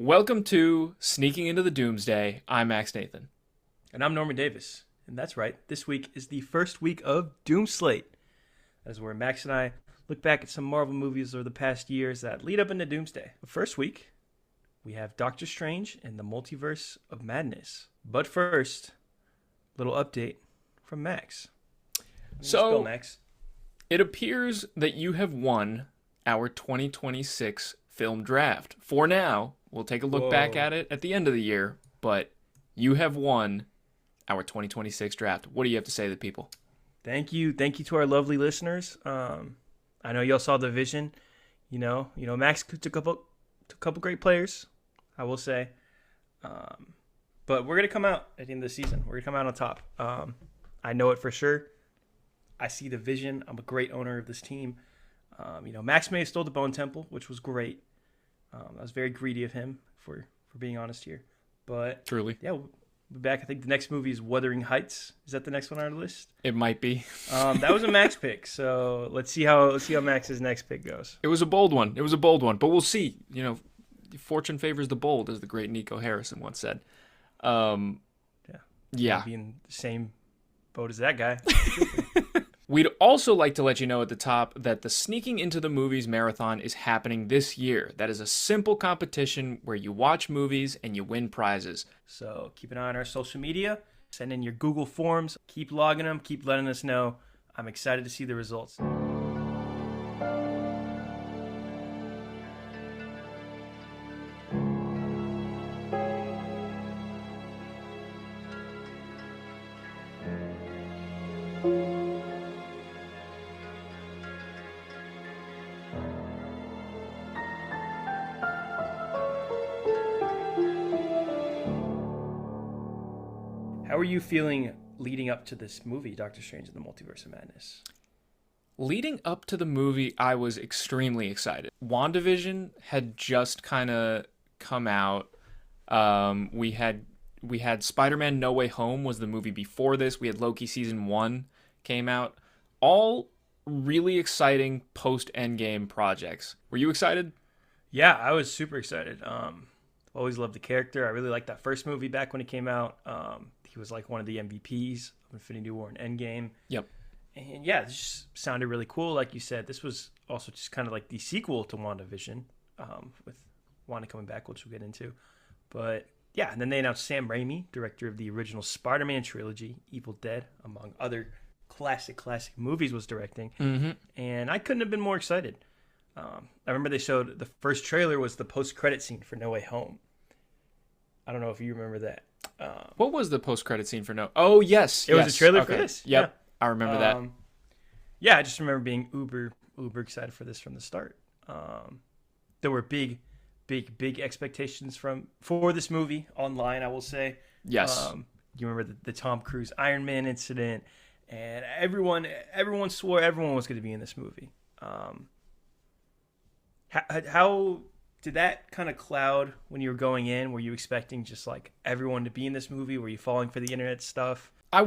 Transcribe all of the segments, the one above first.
Welcome to Sneaking Into the Doomsday. I'm Max Nathan. And I'm Norman Davis. And that's right, this week is the first week of Doom Slate. That is where Max and I look back at some Marvel movies over the past years that lead up into Doomsday. The first week, we have Doctor Strange and the Multiverse of Madness. But first, little update from Max. So, Max. It appears that you have won our 2026 film draft. For now, we'll take a look back at it at the end of the year, but you have won our 2026 draft. What do you have to say to the people? Thank you to our lovely listeners. I know y'all saw the vision. You know, Max took a couple great players, I will say. But we're gonna come out at the end of the season. We're gonna come out on top. I know it for sure. I see the vision. I'm a great owner of this team. Max may have stole the Bone Temple, which was great. I was very greedy of him for being honest here. But truly, yeah, we'll be back. I think the next movie is Wuthering Heights. Is that the next one on our list? It might be. That was a Max pick, so let's see how Max's next pick goes. It was a bold one. But we'll see. Fortune favors the bold, as the great Nico Harrison once said. Yeah. Be in the same boat as that guy. We'd also like to let you know at the top that the Sneaking Into the Movies Marathon is happening this year. That is a simple competition where you watch movies and you win prizes. So keep an eye on our social media. Send in your Google Forms. Keep logging them. Keep letting us know. I'm excited to see the results. How are you feeling leading up to this movie, Doctor Strange and the Multiverse of Madness? Leading up to the movie, I was extremely excited. WandaVision had just kind of come out. We had Spider-Man No Way Home was the movie before this. We had Loki Season 1 came out. All really exciting post-Endgame projects. Were you excited? Yeah, I was super excited. Always loved the character. I really liked that first movie back when it came out. He was like one of the MVPs of Infinity War and Endgame. Yep. And yeah, this just sounded really cool. Like you said, this was also just kind of like the sequel to WandaVision, with Wanda coming back, which we'll get into. But yeah, and then they announced Sam Raimi, director of the original Spider-Man trilogy, Evil Dead, among other classic movies, was directing. Mm-hmm. And I couldn't have been more excited. I remember they showed the first trailer was the post-credit scene for No Way Home. I don't know if you remember that. What was the post-credit scene for No? Oh, yes. It was a trailer for this. Yep. Yeah. I remember that. Yeah, I just remember being uber excited for this from the start. There were big expectations for this movie online, I will say. Yes. You remember the Tom Cruise Iron Man incident, and everyone swore everyone was going to be in this movie. How did that kind of cloud when you were going in? Were you expecting just like everyone to be in this movie? Were you falling for the internet stuff? I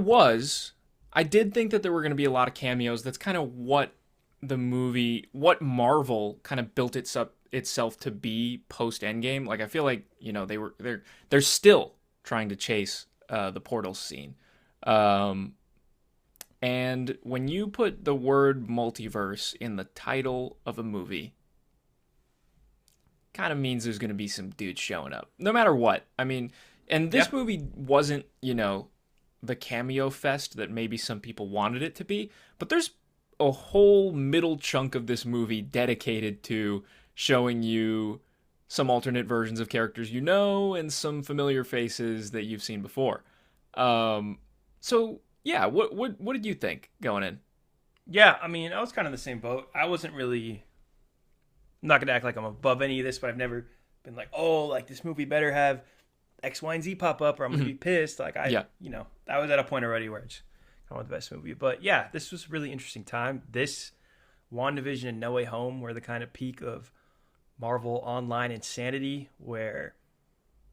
did think that there were going to be a lot of cameos. That's kind of what what Marvel kind of built itself to be post Endgame. Like I feel like they're still trying to chase the portal scene. And when you put the word multiverse in the title of a movie, kind of means there's going to be some dudes showing up, no matter what. I mean, and this movie wasn't, the cameo fest that maybe some people wanted it to be, but there's a whole middle chunk of this movie dedicated to showing you some alternate versions of characters and some familiar faces that you've seen before. So yeah, what did you think going in? Yeah, I mean, I was kind of in the same boat. I wasn't really. I'm not gonna act like I'm above any of this, but I've never been like, oh, like this movie better have X, Y, and Z pop up, or I'm gonna be pissed. Like I was at a point already where I just kind of want the best movie. But yeah, this was a really interesting time. This, WandaVision, and No Way Home were the kind of peak of Marvel online insanity, where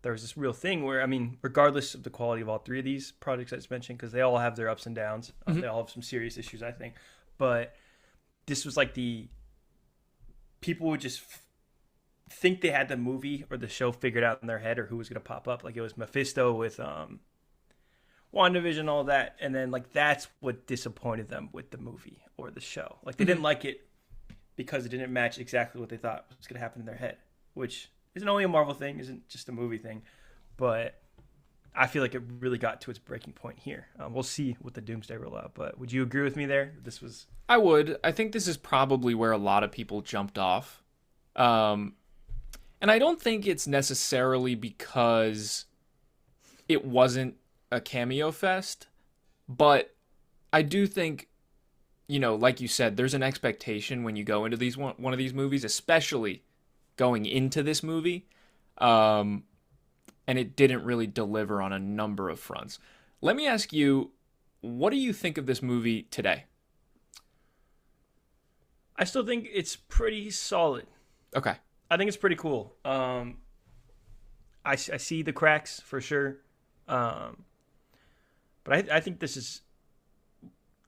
there was this real thing where, I mean, regardless of the quality of all three of these projects I just mentioned, because they all have their ups and downs, they all have some serious issues, I think. But this was like the people would just think they had the movie or the show figured out in their head or who was going to pop up. Like it was Mephisto with WandaVision, all that. And then like that's what disappointed them with the movie or the show. Like they didn't like it because it didn't match exactly what they thought was going to happen in their head, which isn't only a Marvel thing, isn't just a movie thing. But I feel like it really got to its breaking point here. We'll see with the Doomsday rollout. But would you agree with me there? This was... I would. I think this is probably where a lot of people jumped off. And I don't think it's necessarily because it wasn't a cameo fest, but I do think, you know, like you said, there's an expectation when you go into these one of these movies, especially going into this movie, and it didn't really deliver on a number of fronts. Let me ask you, what do you think of this movie today? I still think it's pretty solid. Okay. I think it's pretty cool. I see the cracks for sure. But I think this is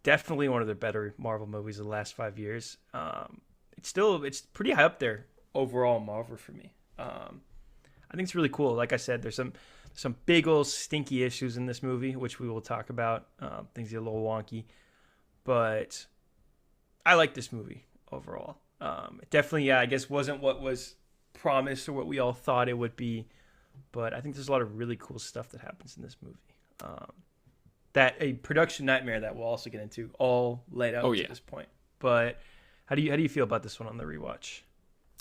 definitely one of the better Marvel movies of the last 5 years. It's pretty high up there overall Marvel for me. I think it's really cool. Like I said, there's some big old stinky issues in this movie, which we will talk about. Things get a little wonky, but I like this movie overall. It definitely, I guess, wasn't what was promised or what we all thought it would be, but I think there's a lot of really cool stuff that happens in this movie. That a production nightmare that we'll also get into, all laid out at this point. But how do you feel about this one on the rewatch?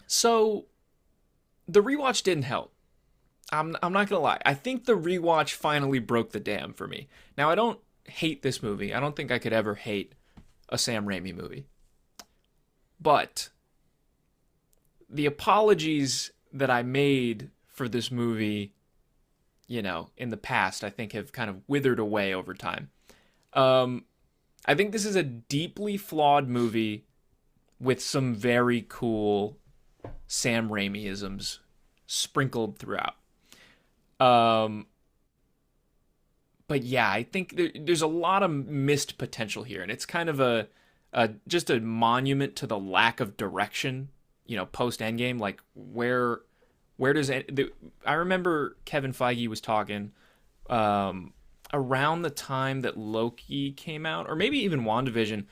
So, the rewatch didn't help. I'm not gonna lie. I think the rewatch finally broke the dam for me. Now, I don't hate this movie. I don't think I could ever hate a Sam Raimi movie. But the apologies that I made for this movie, you know, in the past, I think have kind of withered away over time. I think this is a deeply flawed movie with some very cool Sam Raimi-isms sprinkled throughout. But yeah, I think there's a lot of missed potential here, and it's kind of just a monument to the lack of direction, you know, post Endgame. Like where does I remember Kevin Feige was talking around the time that Loki came out, or maybe even WandaVision,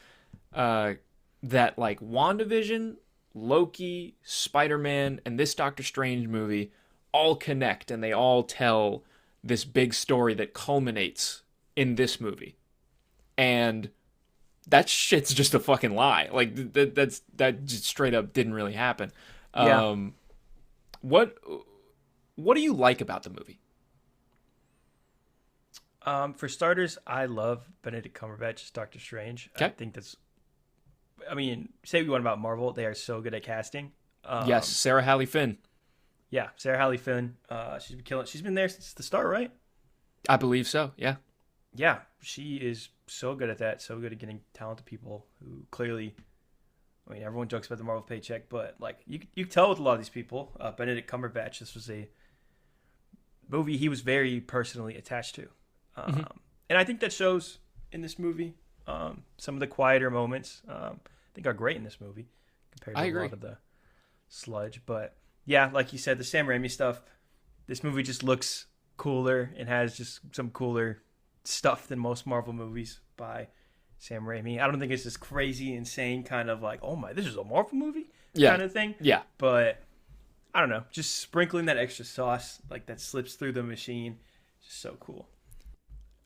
that like WandaVision, Loki, Spider-Man, and this Doctor Strange movie all connect, and they all tell this big story that culminates in this movie. And that shit's just a fucking lie. Like that just straight up didn't really happen. Yeah. What do you like about the movie? For starters, I love Benedict Cumberbatch as Doctor Strange. Okay. I think that's... I mean, say what you want about Marvel, they are so good at casting. Yes, Sarah Hallie Finn. Yeah, Sarah Hallie Finn. She's been killing. She's been there since the start, right? I believe so. Yeah. Yeah, she is so good at that. So good at getting talented people who clearly... I mean, everyone jokes about the Marvel paycheck, but like you can tell with a lot of these people. Benedict Cumberbatch, this was a movie he was very personally attached to. And I think that shows in this movie. Some of the quieter moments I think are great in this movie compared to a lot of the sludge. But yeah, like you said, the Sam Raimi stuff, this movie just looks cooler and has just some cooler stuff than most Marvel movies by Sam Raimi. I don't think it's this crazy, insane kind of like, oh my, this is a Marvel movie kind of thing. Yeah. But I don't know, just sprinkling that extra sauce like that slips through the machine, just so cool.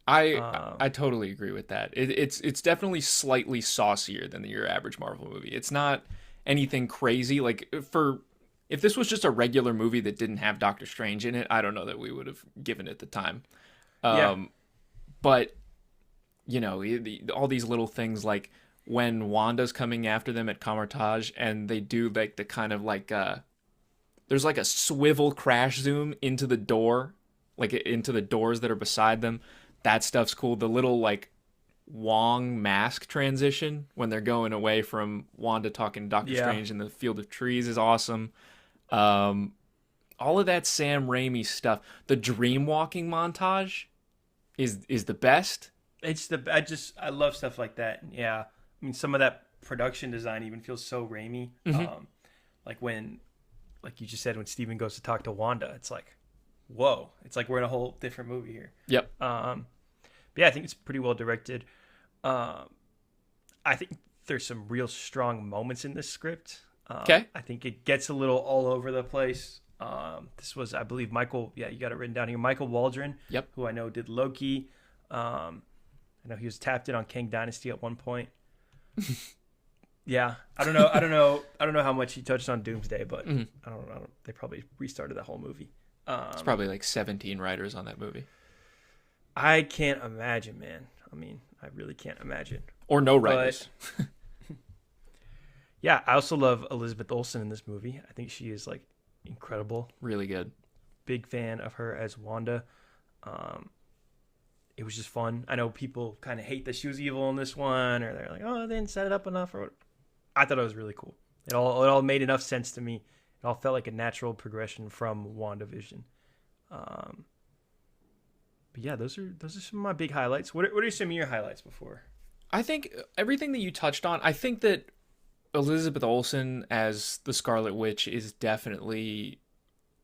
I totally agree with that. It's definitely slightly saucier than your average Marvel movie. It's not anything crazy. Like if this was just a regular movie that didn't have Doctor Strange in it, I don't know that we would have given it the time. But you know, all these little things like when Wanda's coming after them at Camartage and they do like the kind of like there's like a swivel crash zoom into the door, like into the doors that are beside them. That stuff's cool. The little like Wong mask transition when they're going away from Wanda talking to Doctor Strange in the Field of Trees is awesome. All of that Sam Raimi stuff. The dream walking montage is the best. I love stuff like that. Yeah. I mean, some of that production design even feels so Raimi. Like when like you just said, when Steven goes to talk to Wanda, it's like, whoa, it's like we're in a whole different movie here. Yep. But yeah, I think it's pretty well directed. I think there's some real strong moments in this script. Okay. I think it gets a little all over the place. This was, I believe, Michael. Yeah, you got it written down here. Michael Waldron. Yep. Who I know did Loki. I know he was tapped in on Kang Dynasty at one point. Yeah, I don't know how much he touched on Doomsday, but I don't know. They probably restarted that whole movie. It's probably like 17 writers on that movie. I can't imagine, man. I mean, I really can't imagine. Or no writers. But, yeah, I also love Elizabeth Olsen in this movie. I think she is like incredible. Really good. Big fan of her as Wanda. It was just fun. I know people kind of hate that she was evil in this one, or they're like, "Oh, they didn't set it up enough." Or I thought it was really cool. It all made enough sense to me. It all felt like a natural progression from WandaVision. But yeah, those are some of my big highlights. What are some of your highlights before? I think everything that you touched on. I think that Elizabeth Olsen as the Scarlet Witch is definitely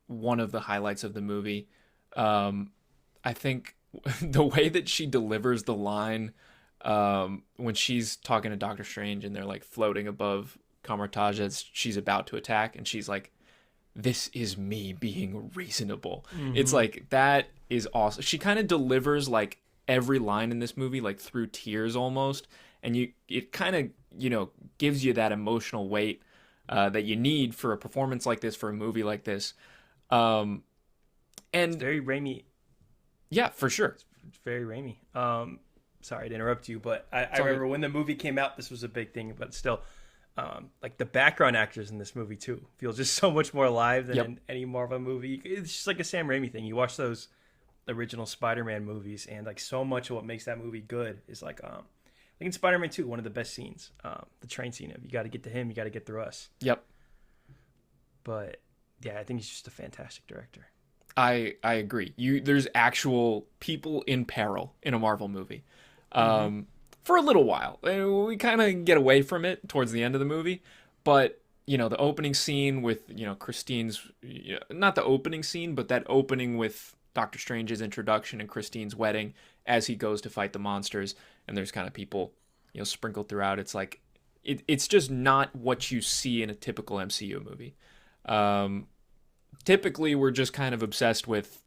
one of the highlights of the movie. I think the way that she delivers the line when she's talking to Doctor Strange and they're like floating above Kamar-Taj as she's about to attack, and she's like, "This is me being reasonable." Mm-hmm. It's like, that is awesome. She kind of delivers like every line in this movie like through tears almost, and it kind of, you know, gives you that emotional weight that you need for a performance like this, for a movie like this. And it's very Raimi. Yeah, for sure. It's very Raimi. Sorry to interrupt you, but I remember when the movie came out, this was a big thing, but still, like the background actors in this movie too feel just so much more alive than in any Marvel movie. It's just like a Sam Raimi thing. You watch those original Spider-Man movies, and like so much of what makes that movie good is like in Spider-Man 2, one of the best scenes, the train scene of, you got to get to him, you got to get through us. Yep. But yeah, I think he's just a fantastic director. I agree. There's actual people in peril in a Marvel movie. For a little while. We kind of get away from it towards the end of the movie, but you know, the opening scene with, you know, Christine's, not the opening scene, but that opening with Doctor Strange's introduction and Christine's wedding as he goes to fight the monsters, and there's kind of people, you know, sprinkled throughout. It's like, it's just not what you see in a typical MCU movie. Typically we're just kind of obsessed with,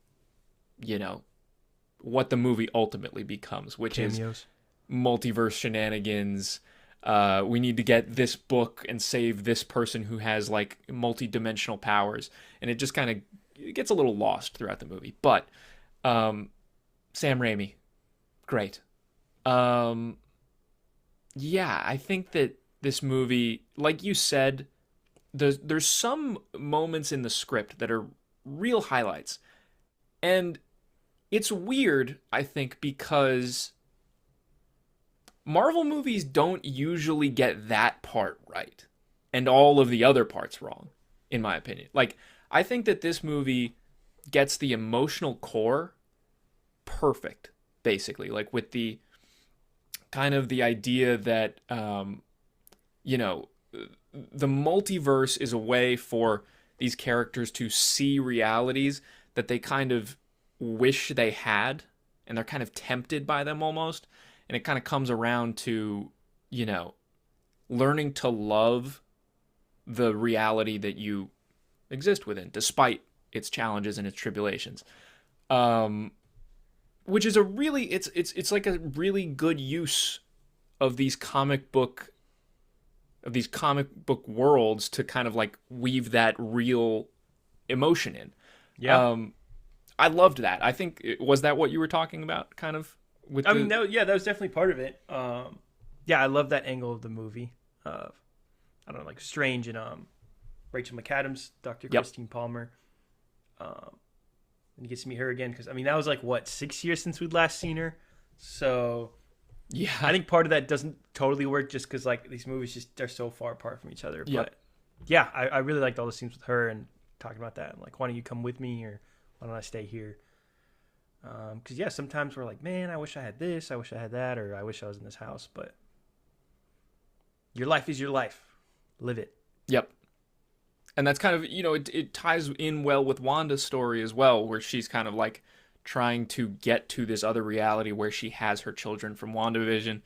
you know, what the movie ultimately becomes, which cameos. Is multiverse shenanigans. We need to get this book and save this person who has like multi-dimensional powers, and it just kind of gets a little lost throughout the movie. But Sam Raimi, great. Yeah, I think that this movie, like you said, there's some moments in the script that are real highlights. And it's weird, I think, because Marvel movies don't usually get that part right and all of the other parts wrong, in my opinion. Like, I think that this movie gets the emotional core perfect, basically. Like, with the kind of the idea that, you know, the multiverse is a way for these characters to see realities that they kind of wish they had, and they're kind of tempted by them almost. And it kind of comes around to, you know, learning to love the reality that you exist within, despite its challenges and its tribulations. Which is a really, it's like a really good use of these comic book worlds to kind of like weave that real emotion in. Yeah. I loved that. I think, was that what you were talking about, kind of? That was definitely part of it. Yeah, I love that angle of the movie. I don't know, like Strange and Rachel McAdams, Dr. Christine Palmer. And you get to meet her again, because I mean, that was like what, 6 years since we'd last seen her. So yeah, I think part of that doesn't totally work just because like these movies just are so far apart from each other. But yeah, I really liked all the scenes with her and talking about that. And like, why don't you come with me, or why don't I stay here? Because yeah, sometimes we're like, man, I wish I had this, I wish I had that, or I wish I was in this house. But your life is your life. Live it. Yep. And that's kind of, it ties in well with Wanda's story as well, where she's kind of like trying to get to this other reality where she has her children from WandaVision.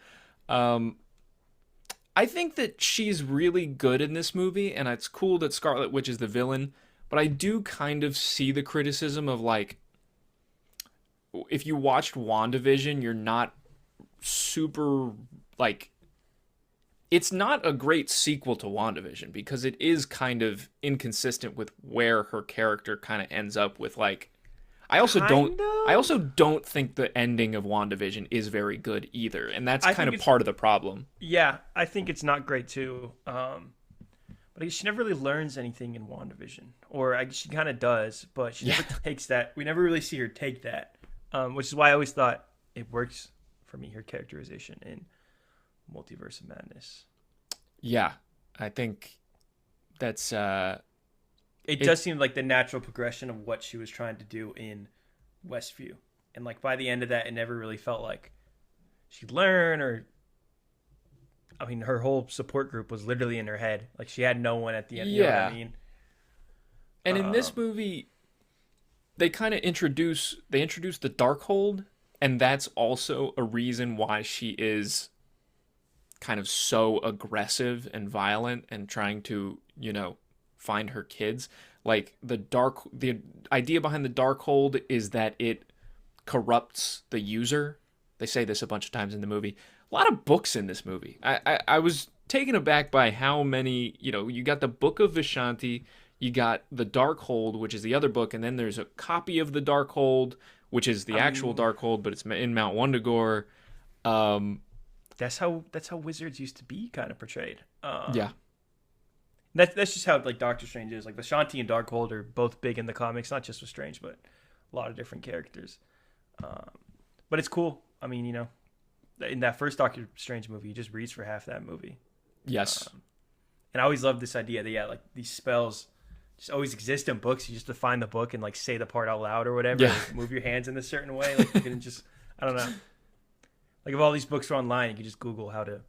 I think that she's really good in this movie, and it's cool that Scarlet Witch is the villain, but I do kind of see the criticism of, like, if you watched WandaVision, you're not super, like, it's not a great sequel to WandaVision because it is kind of inconsistent with where her character kind of ends up with, like, I also don't think the ending of WandaVision is very good either, and that's kind of part of the problem. Yeah, I think it's not great too. But she never really learns anything in WandaVision, or she kind of does, but she never takes that. We never really see her take that, which is why I always thought it works for me, her characterization in Multiverse of Madness. Yeah, I think that's... It does seem like the natural progression of what she was trying to do in Westview. And like by the end of that, it never really felt like she'd learn or... I mean, her whole support group was literally in her head. Like she had no one at the end. You know what I mean? And in this movie, they kind of introduce the Darkhold, and that's also a reason why she is kind of so aggressive and violent and trying to, find her kids. Like the idea behind the Darkhold is that it corrupts the user. They say this a bunch of times in the movie. A lot of books in this movie. I was taken aback by how many, you got the Book of Vishanti, you got the Darkhold, which is the other book, and then there's a copy of the Darkhold, which is the actual Darkhold, but it's in Mount Wundagore. That's how wizards used to be kind of portrayed. Yeah. That's just how like Doctor Strange is. Like Vishanti and Darkhold are both big in the comics, not just with Strange, but a lot of different characters. But it's cool. I mean, in that first Doctor Strange movie, he just reads for half that movie. Yes. And I always loved this idea that like these spells just always exist in books. You just define the book and like say the part out loud or whatever. Yeah. Like, move your hands in a certain way. Like you can just, I don't know. Like if all these books are online, you can just Google how to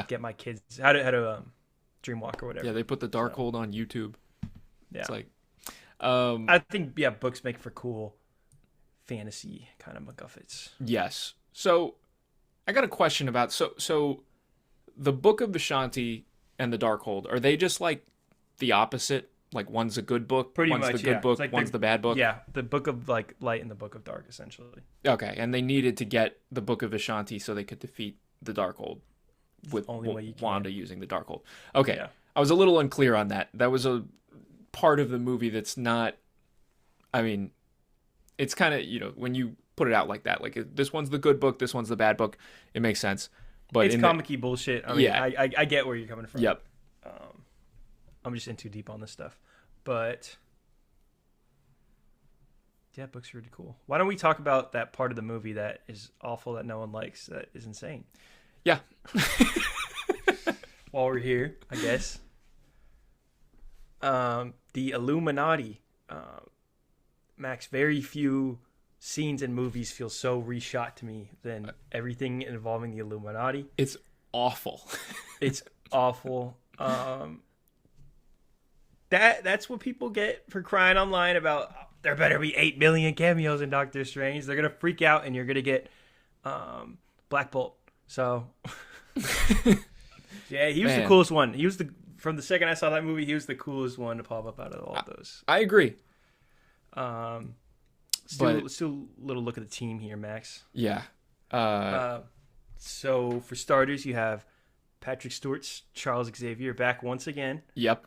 get my kids how to Dreamwalk or whatever. Yeah, they put the Darkhold on YouTube. Yeah. It's like I think books make for cool fantasy kind of MacGuffins. Yes. So I got a question about so the Book of Vishanti and the Darkhold, are they just like the opposite? Like one's a good book, one's the good book, like one's the bad book? Yeah, the Book of like Light and the Book of Dark essentially. Okay, and they needed to get the Book of Vishanti so they could defeat the Darkhold with Wanda using the Darkhold. Okay. Yeah. I was a little unclear on that. That was a part of the movie that's not, I mean, it's kind of, when you put it out like that, like this one's the good book, this one's the bad book, it makes sense. But it's comic-y bullshit. I mean, I get where you're coming from. Yep. I'm just in too deep on this stuff. But yeah, books are really cool. Why don't we talk about that part of the movie that is awful that no one likes, that is insane? Yeah. While we're here, I guess. The Illuminati. Max, very few scenes in movies feel so reshot to me than everything involving the Illuminati. It's awful. It's awful. That's what people get for crying online about. There better be 8 million cameos in Doctor Strange. They're gonna freak out, and you're gonna get Black Bolt. So yeah, he was the coolest one. He was from the second I saw that movie, he was the coolest one to pop up out of all of those. I agree. Still a little look at the team here, Max. Yeah. So for starters, you have Patrick Stewart's Charles Xavier back once again. Yep.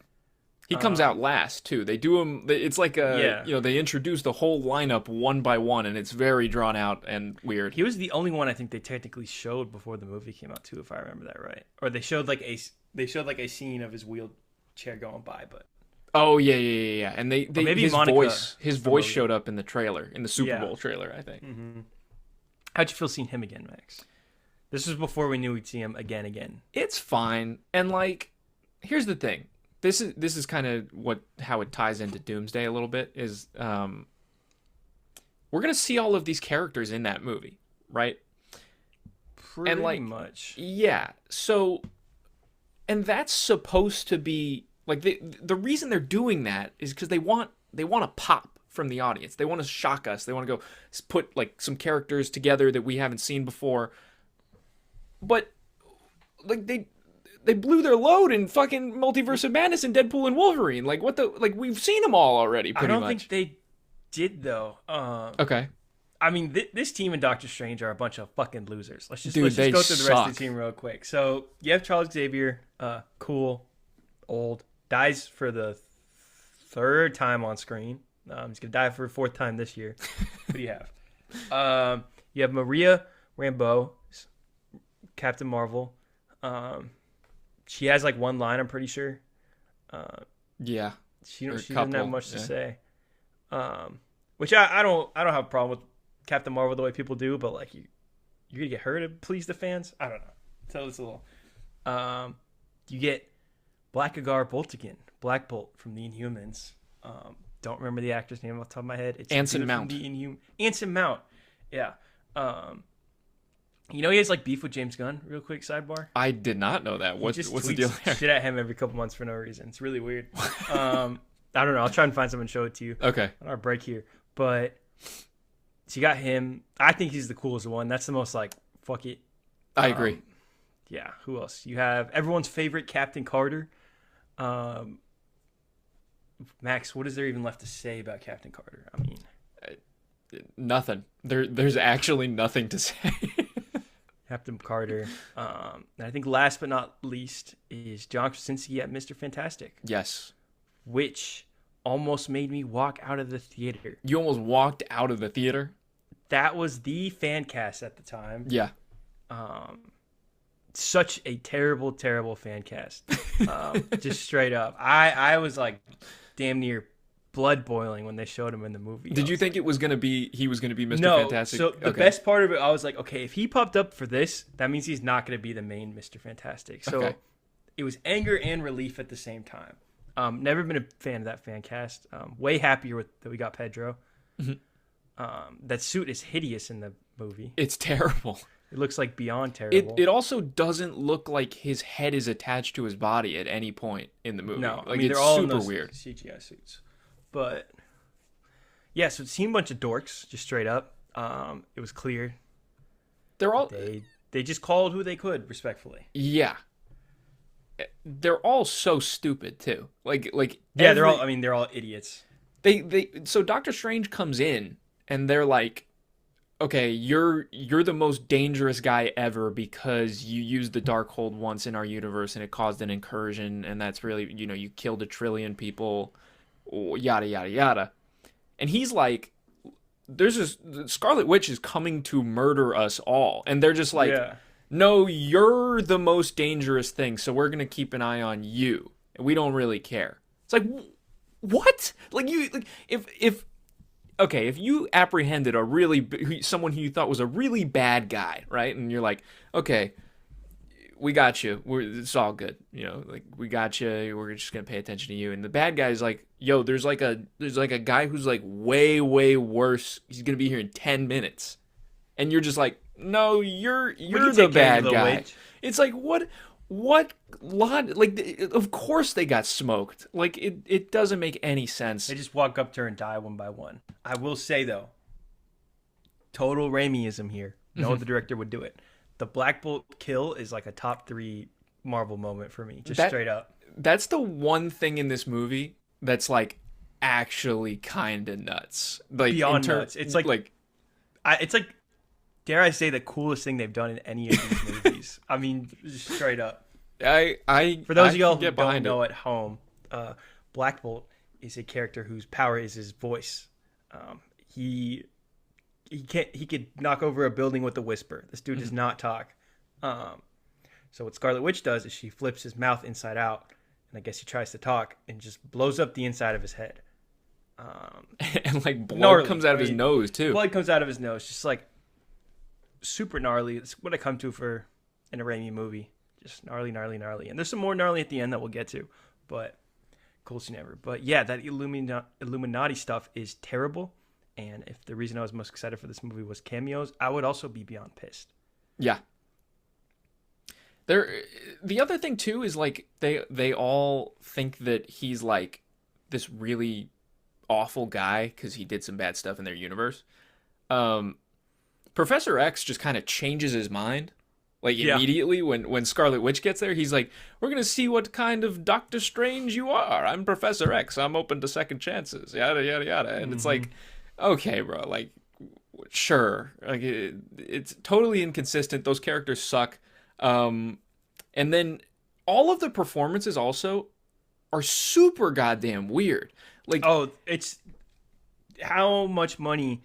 He comes out last too. They do him. It's like they introduce the whole lineup one by one, and it's very drawn out and weird. He was the only one I think they technically showed before the movie came out too, if I remember that right. Or they showed like a scene of his wheelchair going by, but. Oh yeah. And they maybe his voice showed up in the trailer, in the Super Bowl trailer, I think. Mm-hmm. How'd you feel seeing him again, Max? This was before we knew we'd see him again. It's fine, and like, here's the thing. This is kind of how it ties into Doomsday a little bit. Is we're gonna see all of these characters in that movie, right? Pretty much. Yeah. So, and that's supposed to be Like the reason they're doing that is because they want a pop from the audience. They want to shock us. They want to go put like some characters together that we haven't seen before. But like they blew their load in fucking Multiverse of Madness and Deadpool and Wolverine. Like what the like we've seen them all already. Pretty much. I don't think they did though. Okay. I mean, this team and Doctor Strange are a bunch of fucking losers. Let's just go through the rest of the team real quick. So you have Charles Xavier, cool, old, dies for the third time on screen. He's gonna die for a fourth time this year. What do you have? You have Maria Rambeau, Captain Marvel. She has like one line, I'm pretty sure. Yeah. She doesn't have much to say. Which I don't have a problem with Captain Marvel the way people do, but like you're gonna get her to please the fans. I don't know. So it's a little. You get Blackagar Boltigan, Black Bolt from the Inhumans. Don't remember the actor's name off the top of my head. It's Anson Mount. Anson Mount. Yeah. You know he has like beef with James Gunn. Real quick sidebar. I did not know that. What's the deal there? Shit at him every couple months for no reason. It's really weird. I don't know. I'll try and find someone and show it to you. Okay. On our break here, but. So you got him. I think he's the coolest one. That's the most like, fuck it. I agree. Yeah. Who else? You have everyone's favorite Captain Carter. Max, what is there even left to say about Captain Carter? I mean, nothing. There's actually nothing to say. Captain Carter. And I think last but not least is John Krasinski at Mr. Fantastic. Yes. Which almost made me walk out of the theater. You almost walked out of the theater? That was the fan cast at the time. Yeah. Such a terrible, terrible fan cast. Just straight up. I was like damn near blood boiling when they showed him in the movie. Did you think he was going to be Mr. Fantastic? So the best part of it, I was like, okay, if he popped up for this, that means he's not going to be the main Mr. Fantastic. So it was anger and relief at the same time. Never been a fan of that fan cast. Way happier that we got Pedro. Mm-hmm. That suit is hideous in the movie. It's terrible. It looks like beyond terrible. It also doesn't look like his head is attached to his body at any point in the movie. No, like, I mean, it's they're all super in those weird. CGI suits. But yeah, so it seemed a bunch of dorks, just straight up. It was clear. They're all they just called who they could, respectfully. Yeah. They're all so stupid too. Like yeah, they're all idiots. So Doctor Strange comes in and they're like, okay, you're the most dangerous guy ever because you used the Darkhold once in our universe and it caused an incursion and that's really, you killed 1 trillion people, yada yada yada. And he's like, Scarlet Witch is coming to murder us all. And they're just like, no, you're the most dangerous thing, so we're going to keep an eye on you. And we don't really care. It's like, what? If you apprehended someone who you thought was a really bad guy, right? And you're like, okay, we got you. It's all good. We got you. We're just going to pay attention to you. And the bad guy is like, yo, there's like a guy who's like way, way worse. He's going to be here in 10 minutes. And you're just like, no, you're the bad guy. It's like, what lot? Like, of course they got smoked. Like, it doesn't make any sense. They just walk up to her and die one by one. I will say, though, total Raimiism here. No other director would do it. The Black Bolt kill is like a top 3 Marvel moment for me, just straight up. That's the one thing in this movie that's like actually kind of nuts. Like beyond nuts. It's like dare I say the coolest thing they've done in any of these movies. I mean, just straight up. For those of y'all who don't know at home, Black Bolt is a character whose power is his voice. He could knock over a building with a whisper. This dude does not talk. So what Scarlet Witch does is she flips his mouth inside out, and I guess he tries to talk and just blows up the inside of his head. And like blood comes out of his nose too. Blood comes out of his nose, just like super gnarly. It's what I come to for in a Raimi movie. Just gnarly, gnarly, gnarly. And there's some more gnarly at the end that we'll get to, but cool scene ever. But yeah, that Illuminati stuff is terrible. And if the reason I was most excited for this movie was cameos, I would also be beyond pissed. Yeah. The other thing too is like they all think that he's like this really awful guy because he did some bad stuff in their universe. Professor X just kind of changes his mind. Like immediately when Scarlet Witch gets there, he's like, "We're gonna see what kind of Doctor Strange you are. I'm Professor X. I'm open to second chances." Yada yada yada. And it's like, okay, bro, like, sure, like it's totally inconsistent. Those characters suck. And then all of the performances also are super goddamn weird. Like, it's how much money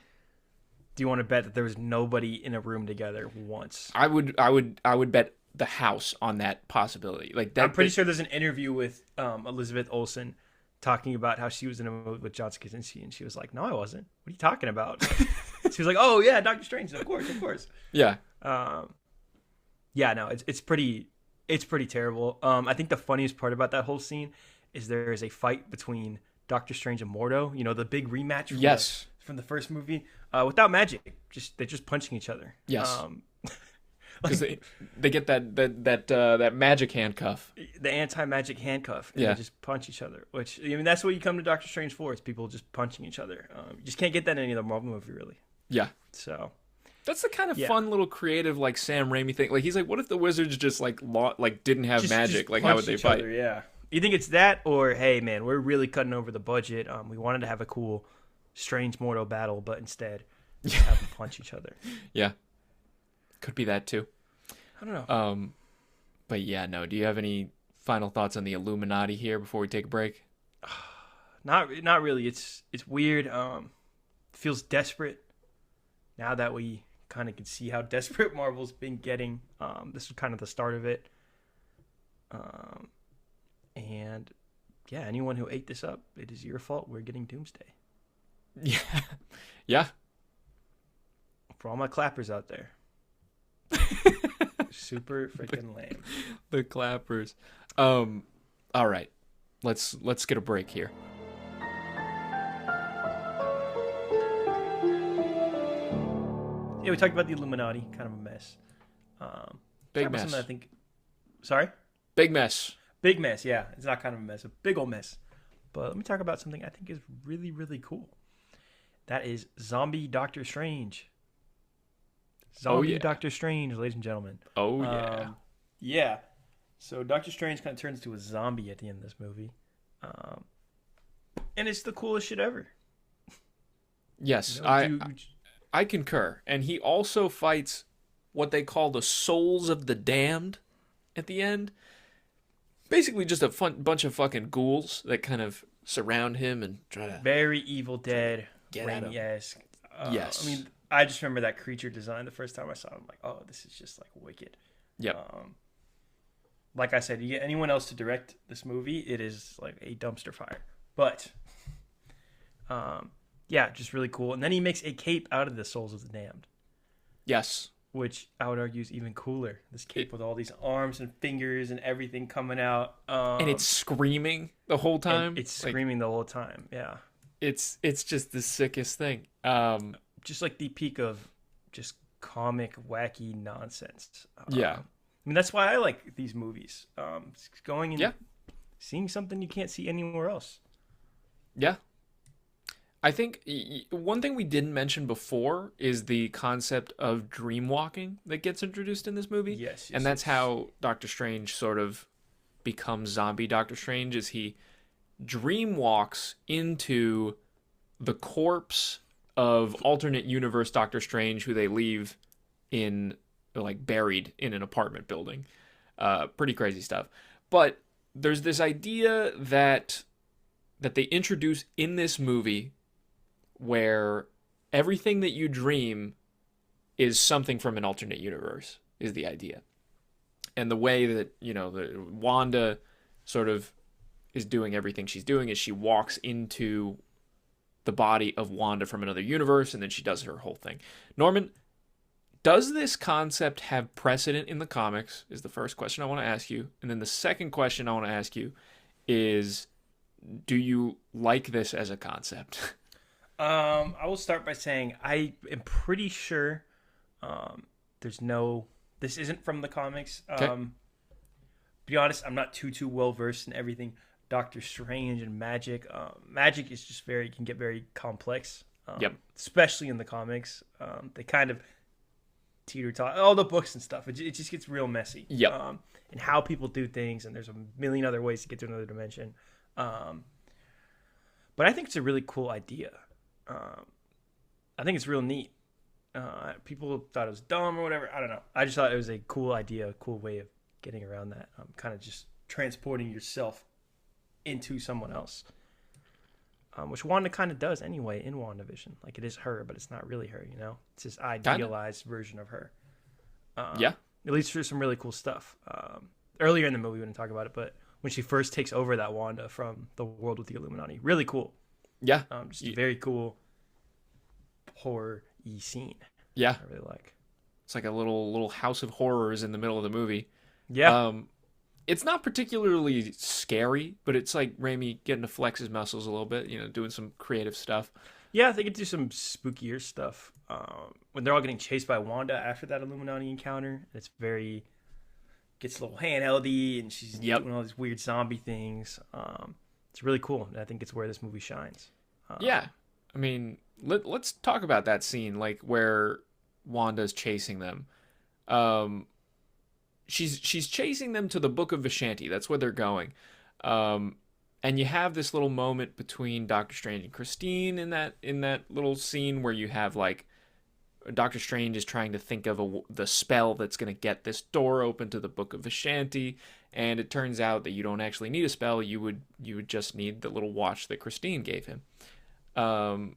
do you want to bet that there was nobody in a room together once? I would bet the house on that possibility. Like that, I'm pretty sure there's an interview with Elizabeth Olsen talking about how she was in a movie with John Krasinski, and she was like, "No, I wasn't. What are you talking about?" She was like, "Oh yeah, Doctor Strange. Of course." Yeah. Yeah. No, it's pretty terrible. I think the funniest part about that whole scene is there is a fight between Doctor Strange and Mordo. You know, the big rematch. From the first movie, without magic, they're just punching each other. Yes, because they get that magic handcuff, the anti-magic handcuff, and they just punch each other. Which, I mean, that's what you come to Doctor Strange for. It's people just punching each other. You just can't get that in any other Marvel movie, really. Yeah. So that's the kind of fun little creative like Sam Raimi thing. Like he's like, what if the wizards just like didn't have magic? Like how would they fight? Other, yeah. You think it's that, or hey man, we're really cutting over the budget. We wanted to have a cool Strange Mortal battle, but instead have them punch each other. Yeah, could be that too. I don't know. But yeah, no. Do you have any final thoughts on the Illuminati here before we take a break? Not really. It's weird. Feels desperate now that we kind of can see how desperate Marvel's been getting. This was kind of the start of it. And yeah, anyone who ate this up, it is your fault. We're getting Doomsday. Yeah. For all my clappers out there. Super freaking lame. The clappers. All right. Let's get a break here. Yeah, we talked about the Illuminati, kind of a mess. Big mess. I think. Sorry? Big mess. Big mess, yeah. It's not kind of a mess, a big old mess. But let me talk about something I think is really, really cool. That is Zombie Doctor Strange. Doctor Strange, ladies and gentlemen. Oh, yeah. Yeah. So Doctor Strange kind of turns into a zombie at the end of this movie. And it's the coolest shit ever. Yes, I concur. And he also fights what they call the souls of the damned at the end. Basically just a bunch of fucking ghouls that kind of surround him and try to... Very Evil Dead. Get at him. Yes. Yes. I mean, I just remember that creature design the first time I saw it. I'm like, oh, this is just like wicked. Yep. Like I said, you get anyone else to direct this movie, it is like a dumpster fire. But, yeah, just really cool. And then he makes a cape out of the souls of the damned. Yes. Which I would argue is even cooler. This cape with all these arms and fingers and everything coming out. And it's screaming the whole time. It's screaming the whole time, yeah. It's just the sickest thing. Just like the peak of just comic, wacky nonsense. Yeah. I mean, that's why I like these movies. Going and seeing something you can't see anywhere else. Yeah. I think one thing we didn't mention before is the concept of dream walking that gets introduced in this movie. Yes. And that's how Doctor Strange sort of becomes zombie Doctor Strange, is he dream walks into the corpse of alternate universe Doctor Strange, who they leave in, like, buried in an apartment building. Pretty crazy stuff. But there's this idea that they introduce in this movie where everything that you dream is something from an alternate universe, is the idea. And the way that, the Wanda sort of is doing everything she's doing is she walks into the body of Wanda from another universe, and then she does her whole thing. Norman, does this concept have precedent in the comics, is the first question I want to ask you. And then the second question I want to ask you is, do you like this as a concept? I will start by saying I am pretty sure this isn't from the comics. Okay. be honest, I'm not too well versed in everything Doctor Strange and magic. Magic is just can get very complex. Yep. Especially in the comics. They kind of teeter-totter, all the books and stuff. It just gets real messy. Yep. And how people do things, and there's a million other ways to get to another dimension. But I think it's a really cool idea. I think it's real neat. People thought it was dumb or whatever. I don't know. I just thought it was a cool idea, a cool way of getting around that. Kind of just transporting yourself into someone else. Which Wanda kind of does anyway in WandaVision. Like, it is her, but it's not really her, you know? It's this idealized version of her. Yeah. It leads through some really cool stuff. Earlier in the movie, we didn't talk about it, but when she first takes over that Wanda from the world with the Illuminati, really cool. Yeah. Just a very cool horror-y scene. Yeah. I really like. It's like a little house of horrors in the middle of the movie. Yeah. It's not particularly scary, but it's like Raimi getting to flex his muscles a little bit, you know, doing some creative stuff. Yeah, they could do some spookier stuff. When they're all getting chased by Wanda after that Illuminati encounter, it's gets a little handheldy, and she's doing all these weird zombie things. It's really cool, and I think it's where this movie shines. Yeah. I mean, let's talk about that scene, like where Wanda's chasing them. She's chasing them to the Book of Vishanti. That's where they're going. And you have this little moment between Doctor Strange and Christine in that little scene where you have like Doctor Strange is trying to think of the spell that's going to get this door open to the Book of Vishanti, and it turns out that you don't actually need a spell. You would just need the little watch that Christine gave him. And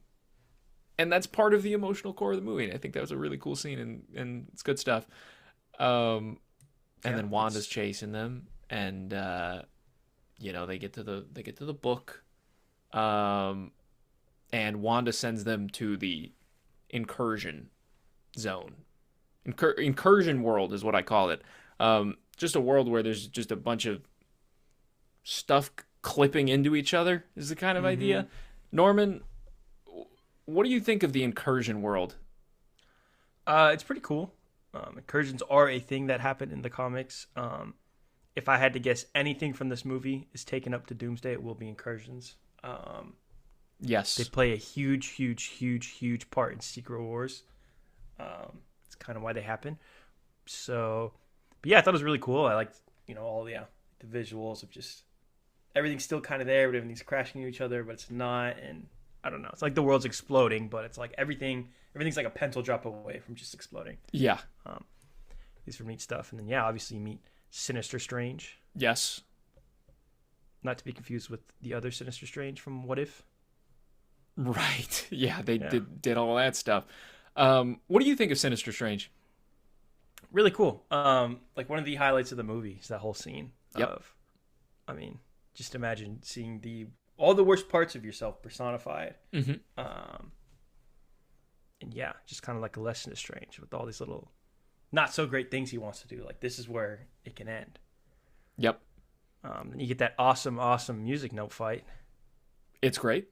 that's part of the emotional core of the movie. And I think that was a really cool scene, and it's good stuff. And then Wanda's chasing them, and they get to the book, and Wanda sends them to the incursion zone. Incursion world is what I call it. Just a world where there's just a bunch of stuff clipping into each other is the kind of idea. Norman, what do you think of the incursion world? It's pretty cool. Incursions are a thing that happened in the comics. If I had to guess, anything from this movie is taken up to Doomsday, it will be incursions. Yes. They play a huge, huge, huge, huge part in Secret Wars. It's kind of why they happen. So, but yeah, I thought it was really cool. I liked, all the visuals of just everything's still kind of there, but everything's crashing into each other, but it's not. And I don't know. It's like the world's exploding, but it's like everything's like a pencil drop away from just exploding. Yeah. These are neat stuff. And then, obviously you meet Sinister Strange. Yes. Not to be confused with the other Sinister Strange from What If. Right. Yeah, they did all that stuff. What do you think of Sinister Strange? Really cool. Like one of the highlights of the movie is that whole scene just imagine seeing all the worst parts of yourself personified. And just kind of like a lesson is Strange with all these little not so great things he wants to do. Like, this is where it can end. Yep. And you get that awesome, awesome music note fight. It's great.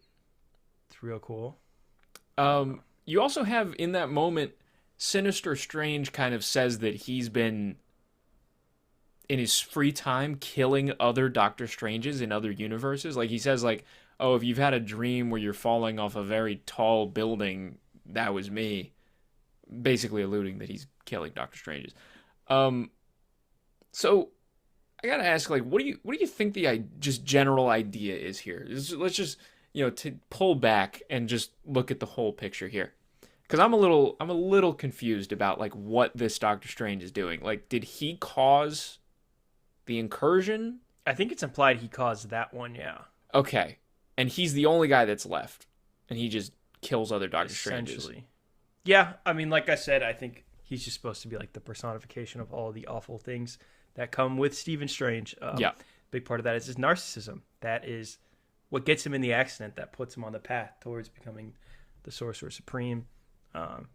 It's real cool. You also have in that moment, Sinister Strange kind of says that he's been in his free time killing other Doctor Stranges in other universes. Like, he says, like, oh, if you've had a dream where you're falling off a very tall building, that was me. Basically alluding that he's killing Doctor Stranges. So I gotta ask, like, what do you think the just general idea is here? Let's just to pull back and just look at the whole picture here, because I'm a little confused about like what this Doctor Strange is doing. Like, did he cause the incursion? I think it's implied he caused that one. Yeah. Okay, and he's the only guy that's left, and he just kills other Doctor Stranges. Yeah, I mean, like I said, I think he's just supposed to be like the personification of all the awful things that come with Stephen Strange. Big part of that is his narcissism. That is what gets him in the accident, that puts him on the path towards becoming the Sorcerer Supreme.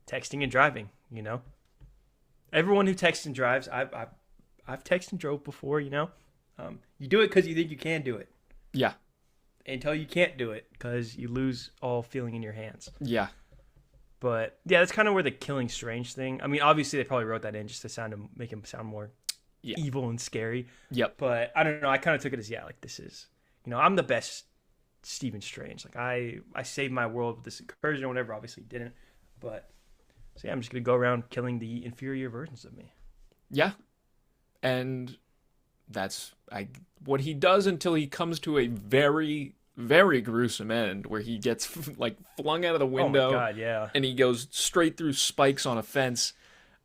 Texting and driving, Everyone who texts and drives, I've texted and drove before, You do it because you think you can do it. Yeah. Until you can't do it because you lose all feeling in your hands. Yeah. But yeah, that's kind of where the killing Strange thing. I mean, obviously they probably wrote that in just to make him sound more evil and scary. Yep. But I don't know. I kind of took it as, like, this is, I'm the best Stephen Strange. Like, I saved my world with this incursion or whatever. Obviously didn't. But, so yeah, I'm just going to go around killing the inferior versions of me. Yeah. And that's what he does until he comes to a very, very gruesome end where he gets like flung out of the window. Oh my God, yeah. And he goes straight through spikes on a fence.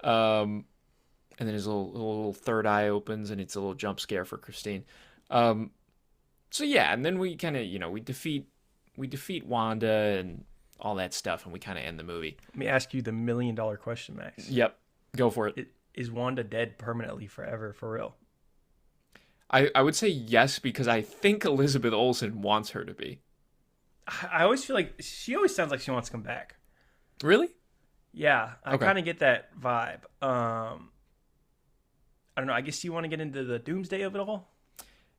And then his little third eye opens and it's a little jump scare for Christine. So yeah, and then we kind of, we defeat Wanda and all that stuff, and we kind of end the movie. Let me ask you the $1 million question, Max. Yep, go for it. Is Wanda dead permanently, forever, for real? I would say yes, because I think Elizabeth Olsen wants her to be. I always feel like she always sounds like she wants to come back. Really? Yeah, I Okay. kind of get that vibe. I don't know. I guess you want to get into the Doomsday of it all,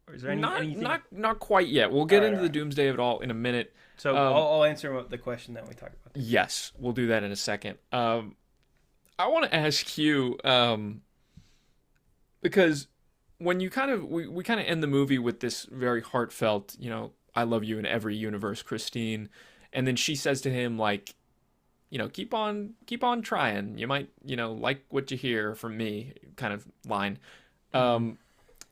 or is there anything? Not quite yet. We'll get into the right. Doomsday of it all in a minute. So I'll answer the question that we talked about. Yes, we'll do that in a second. I want to ask you because when you we kind of end the movie with this very heartfelt, I love you in every universe, Christine, and then she says to him like, keep on trying. You might, like what you hear from me, kind of line. And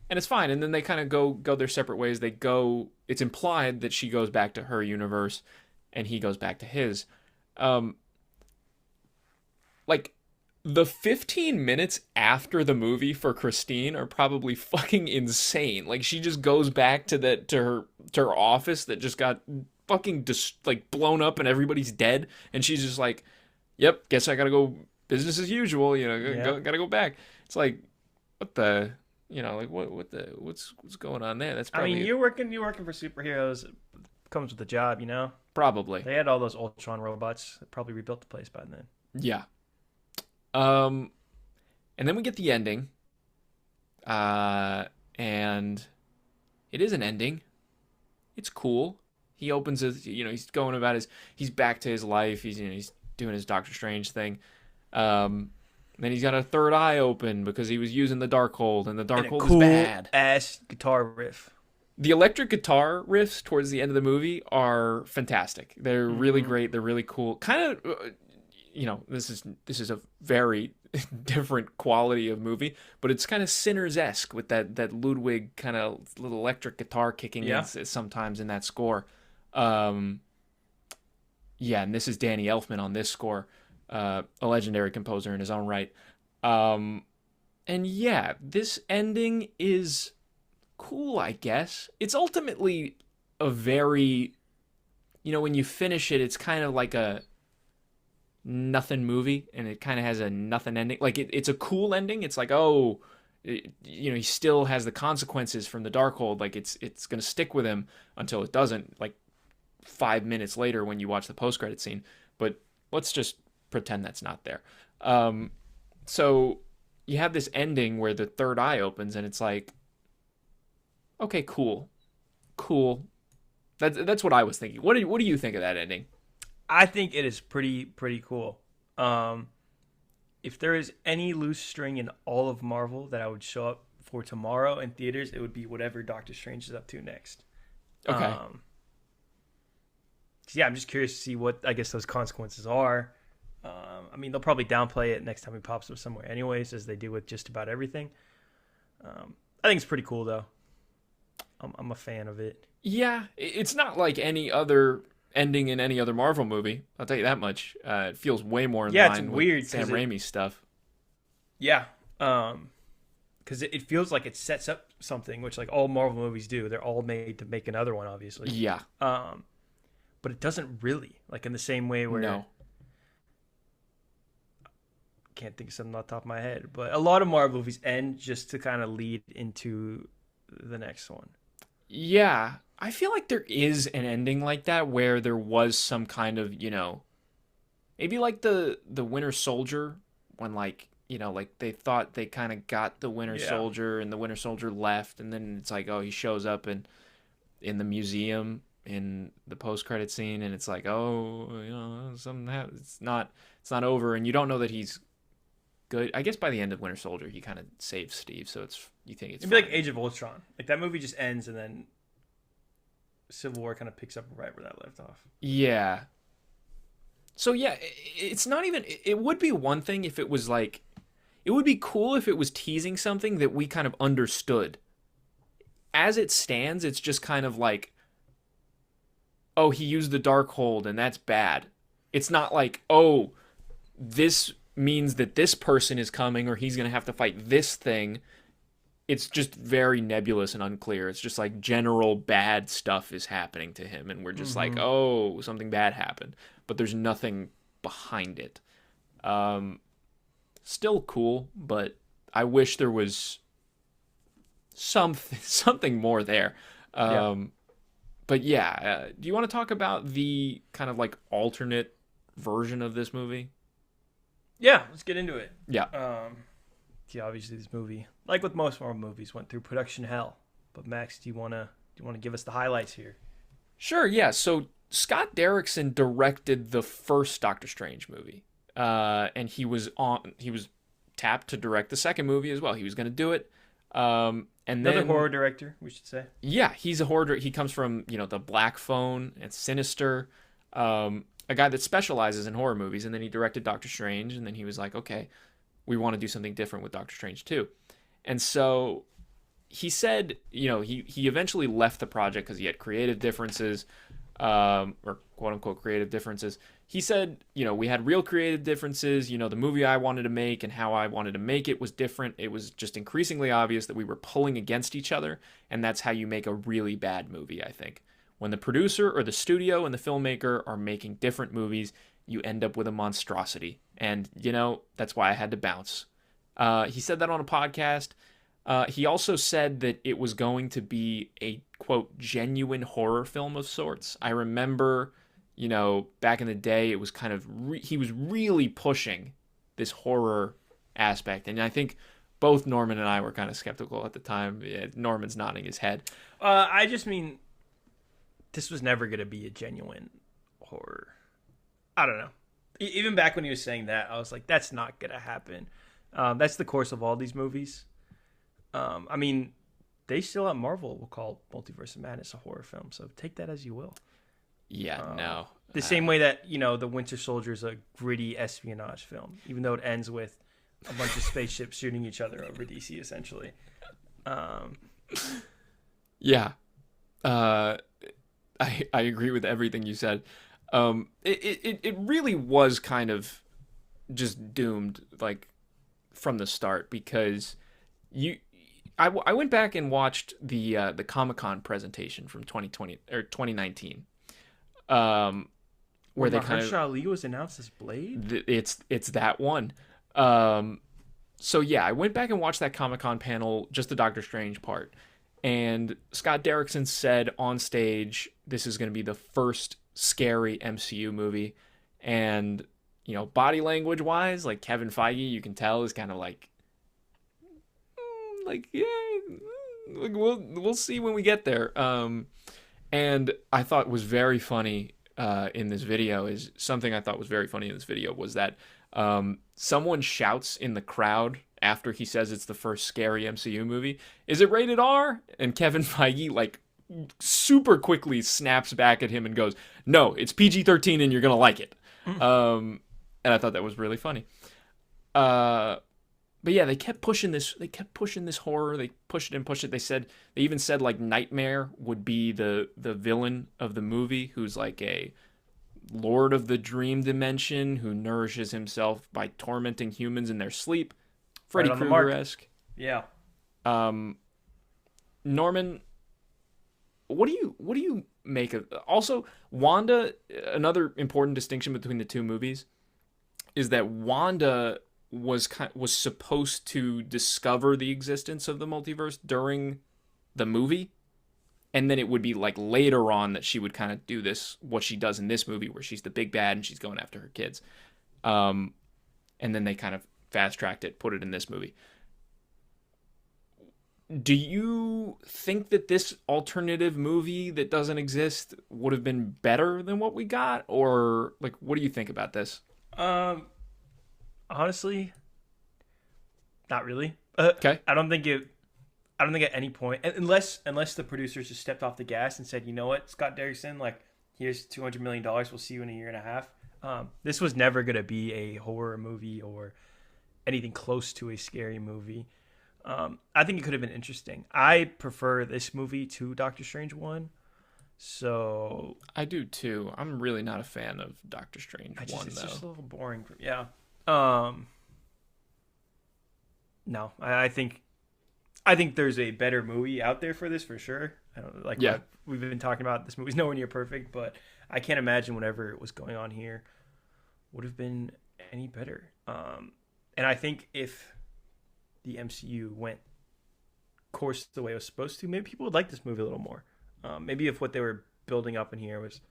it's fine. And then they kind of go their separate ways. It's implied that she goes back to her universe and he goes back to his. Like the 15 minutes after the movie for Christine are probably fucking insane. Like she just goes back to her office that just got fucking blown up and everybody's dead, and she's just like, yep, guess I gotta go business as usual, gotta go back. It's like, what the, what's going on there? That's probably, I mean, you're working for superheroes. It comes with the job, probably. They had all those Ultron robots that probably rebuilt the place by then. Yeah. And then we get the ending. And it is an ending. It's cool. He opens his, he's going about he's back to his life. He's doing his Doctor Strange thing. Then he's got a third eye open because he was using the Darkhold, and the Darkhold is bad. Ass guitar riff. The electric guitar riffs towards the end of the movie are fantastic. They're really great. They're really cool. Kind of, this is a very different quality of movie, but it's kind of Sinners-esque with that Ludwig kind of little electric guitar kicking in sometimes in that score. And this is Danny Elfman on this score, a legendary composer in his own right. And yeah, this ending is cool, I guess. It's ultimately a very, when you finish it, it's kind of like a nothing movie, and it kind of has a nothing ending. Like it's a cool ending. It's like, he still has the consequences from the Darkhold. Like it's gonna stick with him until it doesn't. Like 5 minutes later when you watch the post-credit scene. But let's just pretend that's not there. So you have this ending where the third eye opens, and it's like, okay, cool. That's what I was thinking. What do you think of that ending? I think it is pretty cool. If there is any loose string in all of Marvel that I would show up for tomorrow in theaters, it would be whatever Doctor Strange is up to next. Okay. Yeah, I'm just curious to see what, I guess, those consequences are. I mean, they'll probably downplay it next time he pops up somewhere anyways, as they do with just about everything. I think it's pretty cool, though. I'm a fan of it. Yeah, it's not like any other ending in any other Marvel movie. I'll tell you that much. It feels way more in line with weird, Sam Raimi stuff. Yeah, because it feels like it sets up something, which like all Marvel movies do. They're all made to make another one, obviously. Yeah. But it doesn't really, like in the same way where... No. Can't think of something off the top of my head, but a lot of Marvel movies end just to kind of lead into the next one. Yeah. I feel like there is an ending like that where there was some kind of, maybe like the Winter Soldier, when like they thought they kind of got the Winter Soldier and the Winter Soldier left, and then it's like, oh, he shows up in the museum in the post-credit scene, and it's like, oh, something happens. It's not over, and you don't know that he's good. I guess by the end of Winter Soldier, he kind of saves Steve, so you think it's It'd be like Age of Ultron. Like that movie just ends and then Civil War kind of picks up right where that left off. Yeah. So yeah, it's not even. It would be one thing if it was like, it would be cool if it was teasing something that we kind of understood. As it stands, it's just kind of like, oh, he used the Darkhold and that's bad. It's not like, oh, this means that this person is coming or he's going to have to fight this thing. It's just very nebulous and unclear. It's just like general bad stuff is happening to him. And we're just like, oh, something bad happened. But there's nothing behind it. Still cool, but I wish there was something more there. But yeah, do you want to talk about the kind of like alternate version of this movie? Yeah, let's get into it. Yeah. Obviously this movie, like with most Marvel movies, went through production hell. But Max, do you wanna give us the highlights here? Sure, yeah. So Scott Derrickson directed the first Doctor Strange movie. And he was tapped to direct the second movie as well. He was going to do it. And another horror director, we should say. Yeah, he's a horror. He comes from the Black Phone and Sinister, a guy that specializes in horror movies. And then he directed Doctor Strange, and then he was like, okay, we want to do something different with Doctor Strange too. And so he said, he eventually left the project because he had creative differences, or quote unquote creative differences. He said, we had real creative differences. The movie I wanted to make and how I wanted to make it was different. It was just increasingly obvious that we were pulling against each other. And that's how you make a really bad movie, I think. When the producer or the studio and the filmmaker are making different movies, you end up with a monstrosity. And, that's why I had to bounce. He said that on a podcast. He also said that it was going to be a, quote, genuine horror film of sorts. I remember, back in the day, it was kind of, he was really pushing this horror aspect. And I think both Norman and I were kind of skeptical at the time. Yeah, Norman's nodding his head. I just mean, this was never going to be a genuine horror. I don't know. Even back when he was saying that, I was like, that's not going to happen. That's the course of all these movies. I mean, they still at Marvel will call Multiverse of Madness a horror film, so take that as you will. Yeah, no. The same way that, The Winter Soldier is a gritty espionage film, even though it ends with a bunch of spaceships shooting each other over DC, essentially. Yeah. I agree with everything you said. It really was kind of just doomed, like, from the start, because I went back and watched the Comic-Con presentation from 2020 or 2019, where they kind of Mahershala Ali was announced as Blade. It's that one. So yeah, I went back and watched that Comic-Con panel, just the Doctor Strange part, and Scott Derrickson said on stage, "This is going to be the first scary MCU movie," and body language wise, like Kevin Feige, you can tell is kind of like yeah, like we'll see when we get there. And I thought was very funny in this video is something I thought was very funny in this video was that someone shouts in the crowd after he says it's the first scary MCU movie, "Is it rated R?" And Kevin Feige like super quickly snaps back at him and goes, "No, it's PG-13 and you're gonna like it." And I thought that was really funny. But yeah, they kept pushing this. They kept pushing this horror. They pushed it and pushed it. They even said like Nightmare would be the villain of the movie, who's like a lord of the dream dimension who nourishes himself by tormenting humans in their sleep. Freddy Krueger-esque. Yeah. Norman, what do you make of? Also, Wanda. Another important distinction between the two movies is that Wanda was supposed to discover the existence of the multiverse during the movie, and then it would be like later on that she would kind of do what she does in this movie, where she's the big bad and she's going after her kids. And then they kind of fast-tracked it, put it in this movie. Do you think that this alternative movie that doesn't exist would have been better than what we got? Or like, what do you think about this? Honestly, Not really. Okay. I don't think at any point, unless the producers just stepped off the gas and said, you know what, Scott Derrickson, like, here's $200 million. We'll see you in a year and a half. This was never going to be a horror movie or anything close to a scary movie. I think it could have been interesting. I prefer this movie to Doctor Strange 1. So I do too. I'm really not a fan of Doctor Strange 1 it's though. just a little boring. Yeah. No, I think there's a better movie out there for this for sure. I don't like. Yeah. We've been talking about, this movie's nowhere near perfect, but I can't imagine whatever was going on here would have been any better. And I think if the MCU went course the way it was supposed to, maybe people would like this movie a little more. Maybe if what they were building up in here was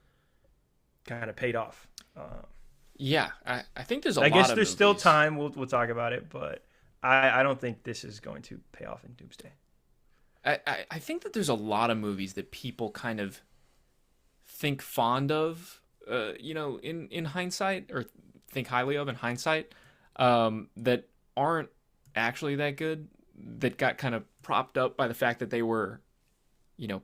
kind of paid off. Yeah, I think there's a lot of I guess there's movies. still time. We'll talk about it, but I don't think this is going to pay off in Doomsday. I think that there's a lot of movies that people kind of think fond of, in hindsight, or think highly of in hindsight, that aren't actually that good, that got kind of propped up by the fact that they were,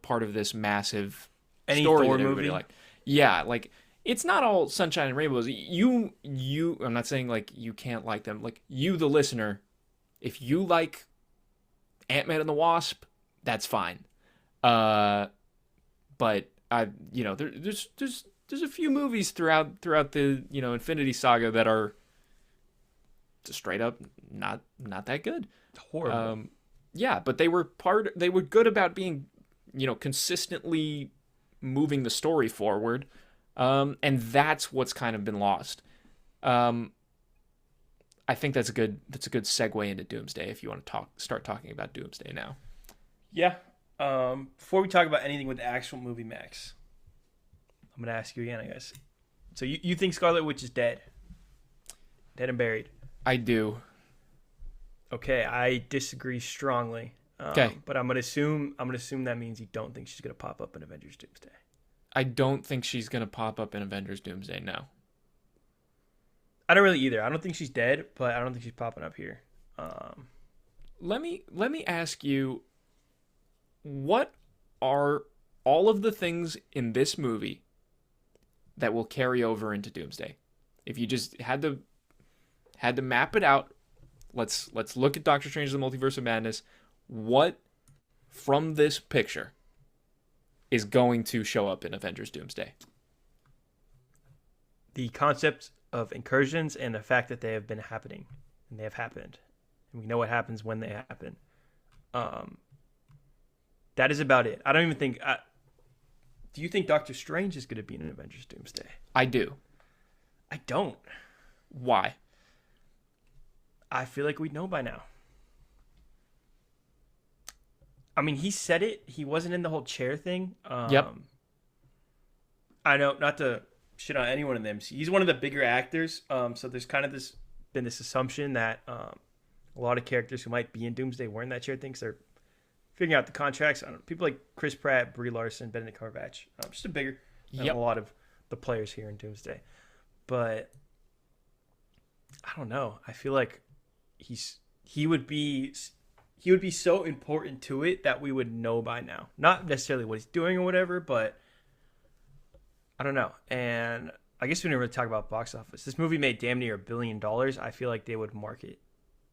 part of this massive story Thor that everybody movie? liked. Yeah, like, it's not all sunshine and rainbows. You, I'm not saying, like, you can't like them. Like, you, the listener, if you like Ant-Man and the Wasp, that's fine. But there's a few movies throughout the Infinity Saga that are just straight up not that good. Horrible. Yeah, but they were good about being, consistently moving the story forward. And that's what's kind of been lost. I think that's a good segue into Doomsday if you want to start talking about Doomsday now. Yeah. Before we talk about anything with the actual movie, Max, I'm going to ask you again, I guess. So you think Scarlet Witch is dead? Dead and buried? I do. Okay, I disagree strongly. Okay. But I'm gonna assume that means you don't think she's gonna pop up in Avengers Doomsday. I don't think she's gonna pop up in Avengers Doomsday. No. I don't really either. I don't think she's dead, but I don't think she's popping up here. Let me ask you, what are all of the things in this movie that will carry over into Doomsday? If you just had to map it out, let's look at Doctor Strange: The Multiverse of Madness. What from this picture is going to show up in Avengers Doomsday? The concept of incursions and the fact that they have been happening, and they have happened, and we know what happens when they happen. That is about it. I don't even think. Do you think Doctor Strange is going to be in an Avengers Doomsday? I do. I don't. Why? I feel like we'd know by now. I mean, he said it. He wasn't in the whole chair thing. Yep. I know, not to shit on anyone in the MCU. He's one of the bigger actors. So there's kind of been this assumption that a lot of characters who might be in Doomsday were in that chair thing because they're figuring out the contracts. I don't know, people like Chris Pratt, Brie Larson, Benedict Cumberbatch. Just a bigger than a lot of the players here in Doomsday. But I don't know. I feel like he would be so important to it that we would know by now. Not necessarily what he's doing or whatever, but I don't know. And I guess we didn't really talk about box office. This movie made damn near $1 billion. I feel like they would market.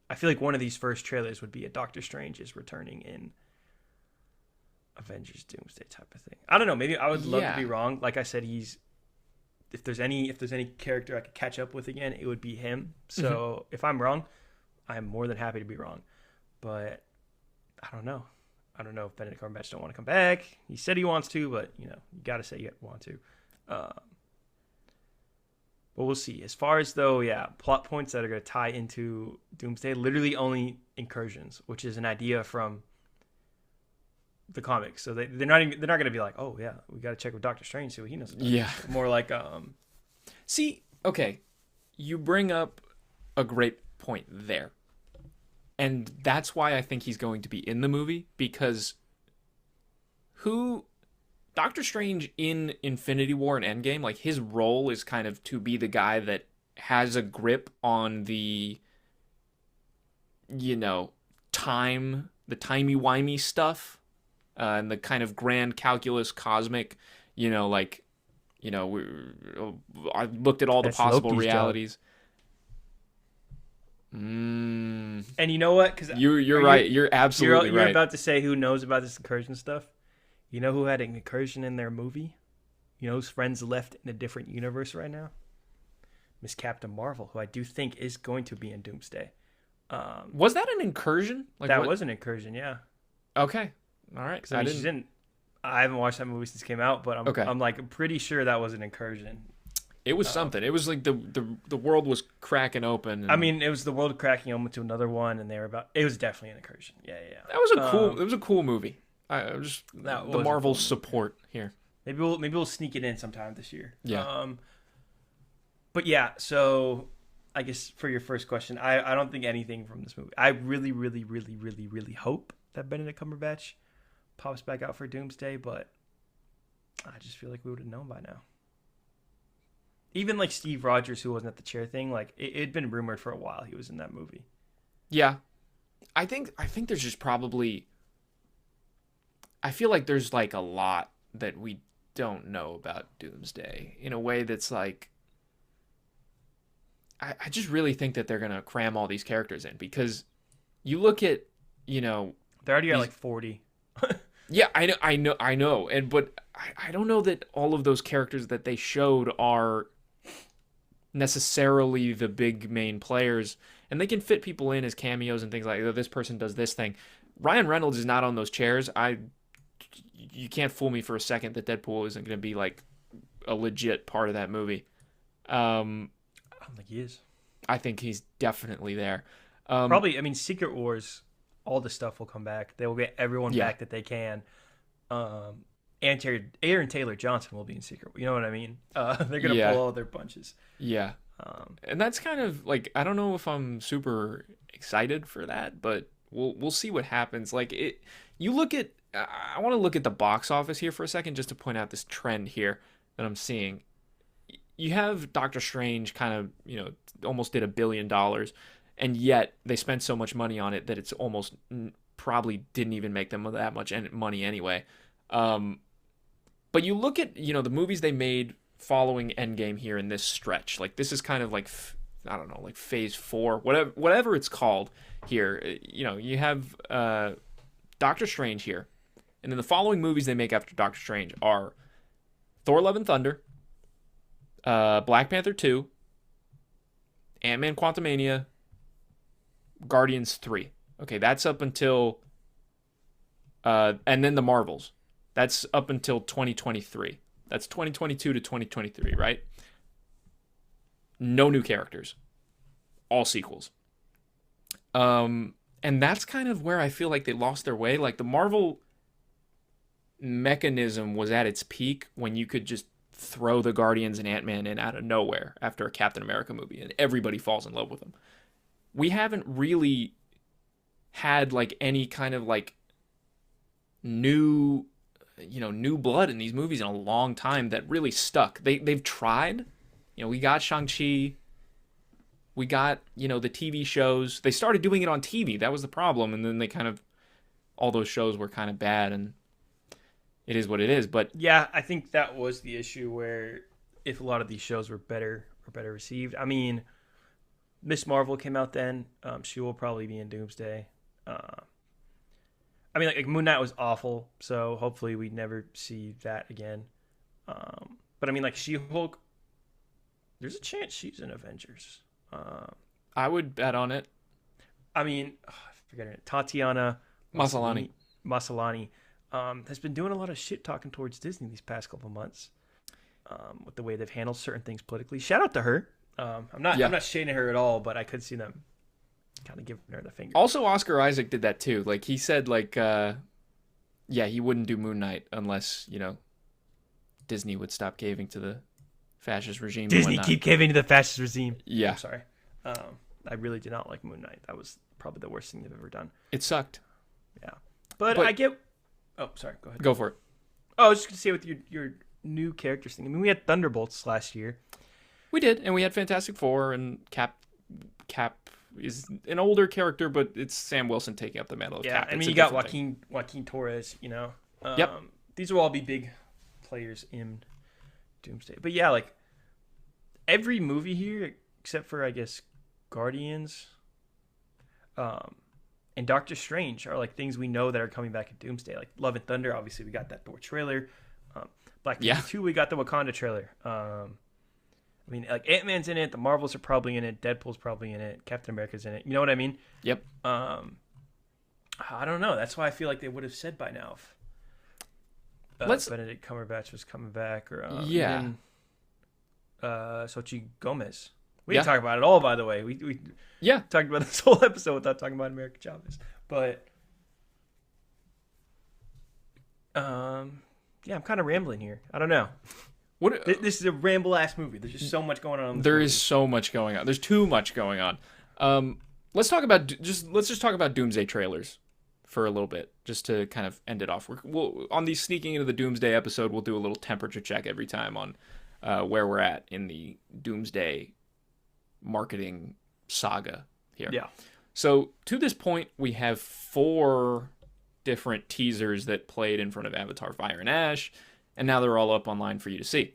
I feel like one of these first trailers would be a Doctor Strange is returning in Avengers Doomsday type of thing. I don't know. Maybe I would love to be wrong. Like I said, if there's any character I could catch up with again, it would be him. So if I'm wrong, I'm more than happy to be wrong. But I don't know. I don't know if Benedict Cumberbatch don't want to come back. He said he wants to, but you got to say you want to. But we'll see. As far as plot points that are going to tie into Doomsday, literally only incursions, which is an idea from the comics. So they're not going to be like, oh yeah, we got to check with Doctor Strange, see what he knows about. Yeah. More like See, okay, you bring up a great point there. And that's why I think he's going to be in the movie, because Doctor Strange in Infinity War and Endgame, like, his role is kind of to be the guy that has a grip on the the timey-wimey stuff, and the kind of grand calculus cosmic, I looked at all the possible Loki's realities. And you know what? Because you're right. You're absolutely right. You're about to say who knows about this incursion stuff. You know who had an incursion in their movie? You know whose friends left in a different universe right now? Miss Captain Marvel, who I do think is going to be in Doomsday. Was that an incursion? That was an incursion, yeah. Okay. All right. Because I haven't watched that movie since it came out, but I'm like pretty sure that was an incursion. It was something. It was like the world was cracking open. And... I mean, it was the world cracking open to another one, and it was definitely an incursion. Yeah. That was it was a cool movie. The Marvel cool support here. Maybe we'll sneak it in sometime this year. Yeah. But yeah, so I guess for your first question, I don't think anything from this movie. I really, really, really, really, really hope that Benedict Cumberbatch pops back out for Doomsday, but I just feel like we would have known by now. Even like Steve Rogers, who wasn't at the chair thing, like it'd been rumored for a while he was in that movie. Yeah, I think there's just probably. I feel like there's like a lot that we don't know about Doomsday in a way that's like. I just really think that they're gonna cram all these characters in because you look at they're already at like 40. Yeah, I know, but I don't know that all of those characters that they showed are necessarily the big main players, and they can fit people in as cameos and things like this person does this thing. Ryan Reynolds is not on those chairs. You can't fool me for a second that Deadpool isn't going to be like a legit part of that movie. I don't think he is. I think he's definitely there. Probably. I mean, Secret Wars. All the stuff will come back. They will get everyone back that they can. Aaron Taylor Johnson will be in Secret. You know what I mean? They're gonna pull all their punches. Yeah. And that's kind of like I don't know if I'm super excited for that, but we'll see what happens. Like it. You look at. I want to look at the box office here for a second, just to point out this trend here that I'm seeing. You have Doctor Strange kind of almost did $1 billion. And yet they spent so much money on it that it's almost probably didn't even make them that much money anyway. But you look at, the movies they made following Endgame here in this stretch. Like this is kind of like, I don't know, like phase 4, whatever it's called here. You have Doctor Strange here. And then the following movies they make after Doctor Strange are Thor: Love and Thunder, Black Panther 2, Ant-Man Quantumania, Guardians 3. Okay, that's up until and then the Marvels. That's up until 2023. That's 2022 to 2023, right? No new characters. All sequels. And that's kind of where I feel like they lost their way. Like the Marvel mechanism was at its peak when you could just throw the Guardians and Ant-Man in out of nowhere after a Captain America movie and everybody falls in love with them. We haven't really had like any kind of like new blood in these movies in a long time that really stuck. They've tried. We got Shang-Chi. We got, the TV shows. They started doing it on TV. That was the problem. And then they kind of, all those shows were kind of bad and it is what it is. But yeah, I think that was the issue where if a lot of these shows were better received. I mean, Miss Marvel came out then. She will probably be in Doomsday. I mean, like Moon Knight was awful, so hopefully we never see that again. But I mean, like She-Hulk, there's a chance she's in Avengers. I would bet on it. I mean, I forget her name. Tatiana Maslany has been doing a lot of shit talking towards Disney these past couple months with the way they've handled certain things politically. Shout out to her. I'm not shading her at all, but I could see them kind of giving her the finger. Also, Oscar Isaac did that too. Like he said, like he wouldn't do Moon Knight unless Disney would stop caving to the fascist regime. Disney keep caving to the fascist regime. Yeah, I'm sorry. I really did not like Moon Knight. That was probably the worst thing they've ever done. It sucked. Yeah, but I get. Oh, sorry. Go ahead. Go for it. Oh, I was just gonna say with your new characters thing. I mean, we had Thunderbolts last year. We did, and we had Fantastic Four and Cap is an older character, but it's Sam Wilson taking up the mantle of Cap. I mean, you got Joaquin Torres, Yep. These will all be big players in Doomsday. But yeah, like every movie here, except for I guess Guardians, and Doctor Strange are like things we know that are coming back in Doomsday. Like Love and Thunder, obviously we got that Thor trailer. Black Panther 2, we got the Wakanda trailer. I mean, like Ant-Man's in it, the Marvels are probably in it, Deadpool's probably in it, Captain America's in it. You know what I mean? Yep. I don't know. That's why I feel like they would have said by now if Benedict Cumberbatch was coming back, or even Xochitl Gomez. We didn't talk about it all, by the way. We talked about this whole episode without talking about America Chavez. But I'm kind of rambling here. I don't know. This is a ramble-ass movie. There's just so much going on. There is so much going on. There's too much going on. Let's talk about talk about Doomsday trailers for a little bit, just to kind of end it off. We'll on the Sneaking Into the Doomsday episode, we'll do a little temperature check every time on where we're at in the Doomsday marketing saga here. Yeah. So to this point, we have 4 different teasers that played in front of Avatar: Fire and Ash, and now they're all up online for you to see.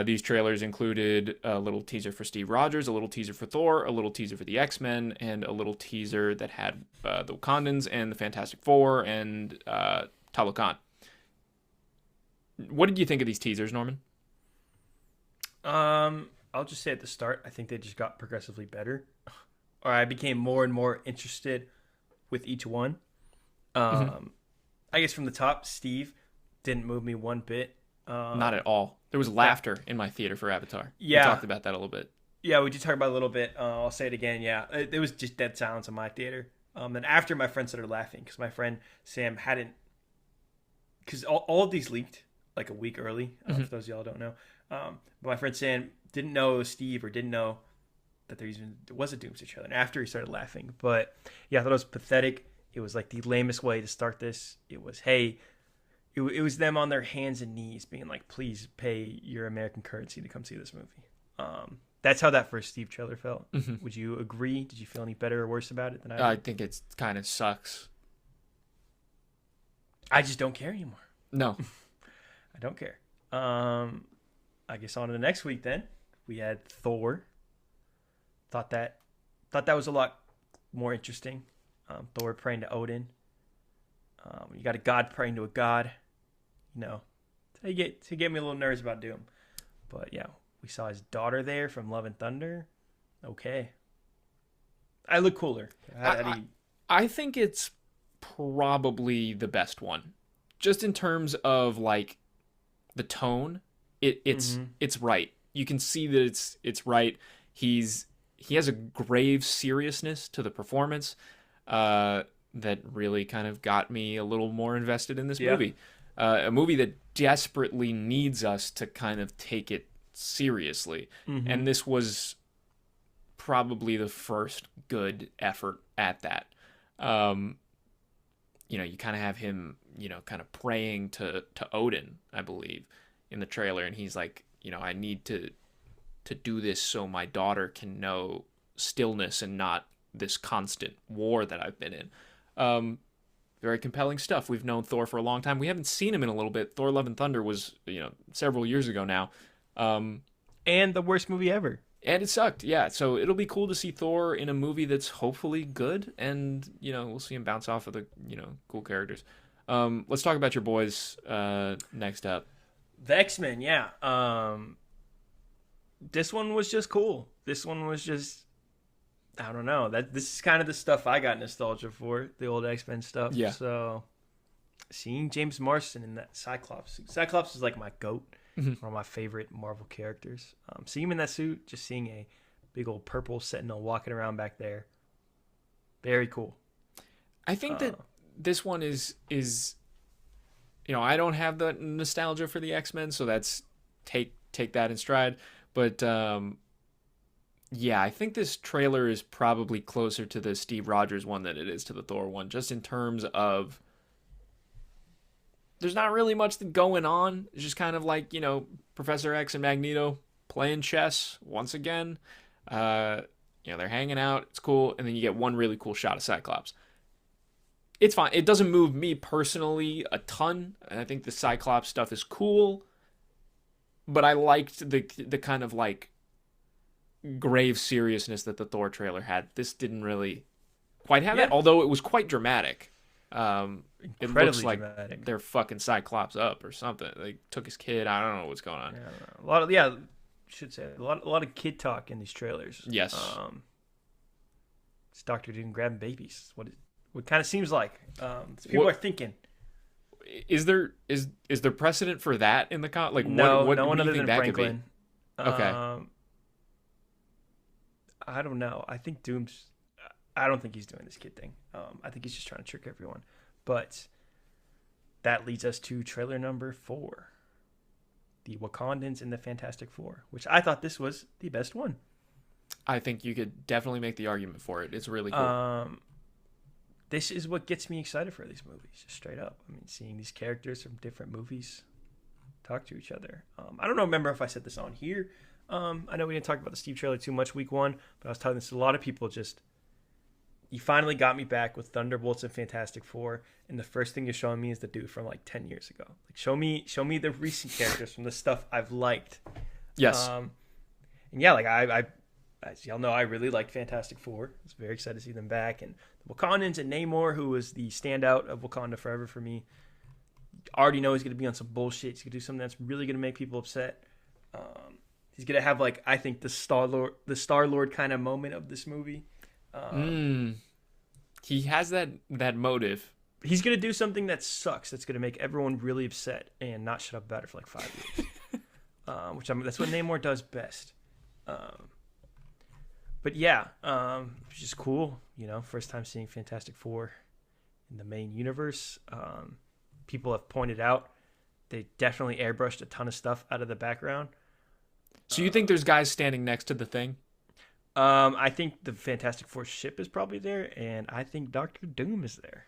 These trailers included a little teaser for Steve Rogers, a little teaser for Thor, a little teaser for the X-Men, and a little teaser that had the Wakandans and the Fantastic Four and Talokan. What did you think of these teasers, Norman? I'll just say at the start, I think they just got progressively better. Or I became more and more interested with each one. I guess from the top, Steve didn't move me one bit. Not at all. There was laughter in my theater for Avatar. Yeah. We talked about that a little bit. Yeah, we did talk about it a little bit. I'll say it again. Yeah, it was just dead silence in my theater. Then after my friend started laughing, because my friend Sam hadn't, because all of these leaked like a week early. For those of y'all don't know, but my friend Sam didn't know it was Steve, or didn't know that there was a Doomsday trailer. And after he started laughing, but yeah, I thought it was pathetic. It was like the lamest way to start this. It was, hey, it was them on their hands and knees being like, please pay your American currency to come see this movie. That's how that first Steve trailer felt. Would you agree? Did you feel any better or worse about it than I did? I think it kind of sucks. I just don't care anymore. No. I don't care. I guess on to the next week then. We had Thor. Thought that was a lot more interesting. Thor praying to Odin. You got a god praying to a god. To get me a little nervous about Doom. But yeah, we saw his daughter there from Love and Thunder. Okay. I look cooler. I think it's probably the best one. Just in terms of like the tone, it's right. You can see that it's right. He has a grave seriousness to the performance that really kind of got me a little more invested in this movie. A movie that desperately needs us to kind of take it seriously. And this was probably the first good effort at that. You kind of have him, kind of praying to Odin, I believe, in the trailer. And he's like, I need to do this so my daughter can know stillness and not this constant war that I've been in. Very compelling stuff. We've known Thor for a long time. We haven't seen him in a little bit. Thor: Love and Thunder was, several years ago now. And the worst movie ever. And it sucked, yeah. So it'll be cool to see Thor in a movie that's hopefully good, and we'll see him bounce off of the cool characters. Let's talk about your boys next up. The X-Men, yeah. This one was just cool. This one was just, I don't know. This is kind of the stuff I got nostalgia for, the old X-Men stuff. Yeah. So seeing James Marsden in that Cyclops suit. Cyclops is like my goat. One of my favorite Marvel characters. Seeing him in that suit, just seeing a big old purple Sentinel walking around back there. Very cool. I think that this one is I don't have the nostalgia for the X-Men, so that's take that in stride. But I think this trailer is probably closer to the Steve Rogers one than it is to the Thor one, just in terms of there's not really much going on. It's just kind of like, Professor X and Magneto playing chess once again. they're hanging out. It's cool. And then you get one really cool shot of Cyclops. It's fine. It doesn't move me personally a ton. And I think the Cyclops stuff is cool. But I liked the kind of like grave seriousness that the Thor trailer had. This didn't really quite have that, although it was quite dramatic. It looks like dramatic. They're fucking Cyclops up or something. They took his kid. I don't know what's going on. Yeah, a lot of kid talk in these trailers. Yes. It's Doctor Doom grabbing babies. What kind of seems like people are thinking. Is there precedent for that in the what no one do you other think than that Franklin. Could be? Okay. I don't know. I don't think he's doing this kid thing. I think he's just trying to trick everyone. But that leads us to trailer number 4. The Wakandans in the Fantastic Four, which I thought this was the best one. I think you could definitely make the argument for it. It's really cool. This is what gets me excited for these movies, just straight up. I mean, seeing these characters from different movies talk to each other. I don't remember if I said this on here. I know we didn't talk about the Steve trailer too much week 1, but I was telling this to a lot of people. Just, you finally got me back with Thunderbolts and Fantastic Four, and the first thing you're showing me is the dude from like 10 years ago. Like, show me the recent characters from the stuff I've liked. Yes. And yeah, like I as y'all know, I really liked Fantastic Four. I was very excited to see them back. And the Wakandans and Namor, who was the standout of Wakanda Forever for me, already know he's going to be on some bullshit. He's going to do something that's really going to make people upset. He's going to have, like, I think the Star-Lord kind of moment of this movie. He has that motive. He's going to do something that sucks. That's going to make everyone really upset and not shut up about it for like 5 years. That's what Namor does best. But yeah, it's just cool. First time seeing Fantastic Four in the main universe. People have pointed out they definitely airbrushed a ton of stuff out of the background. So you think there's guys standing next to the Thing? I think the Fantastic Four ship is probably there, and I think Doctor Doom is there.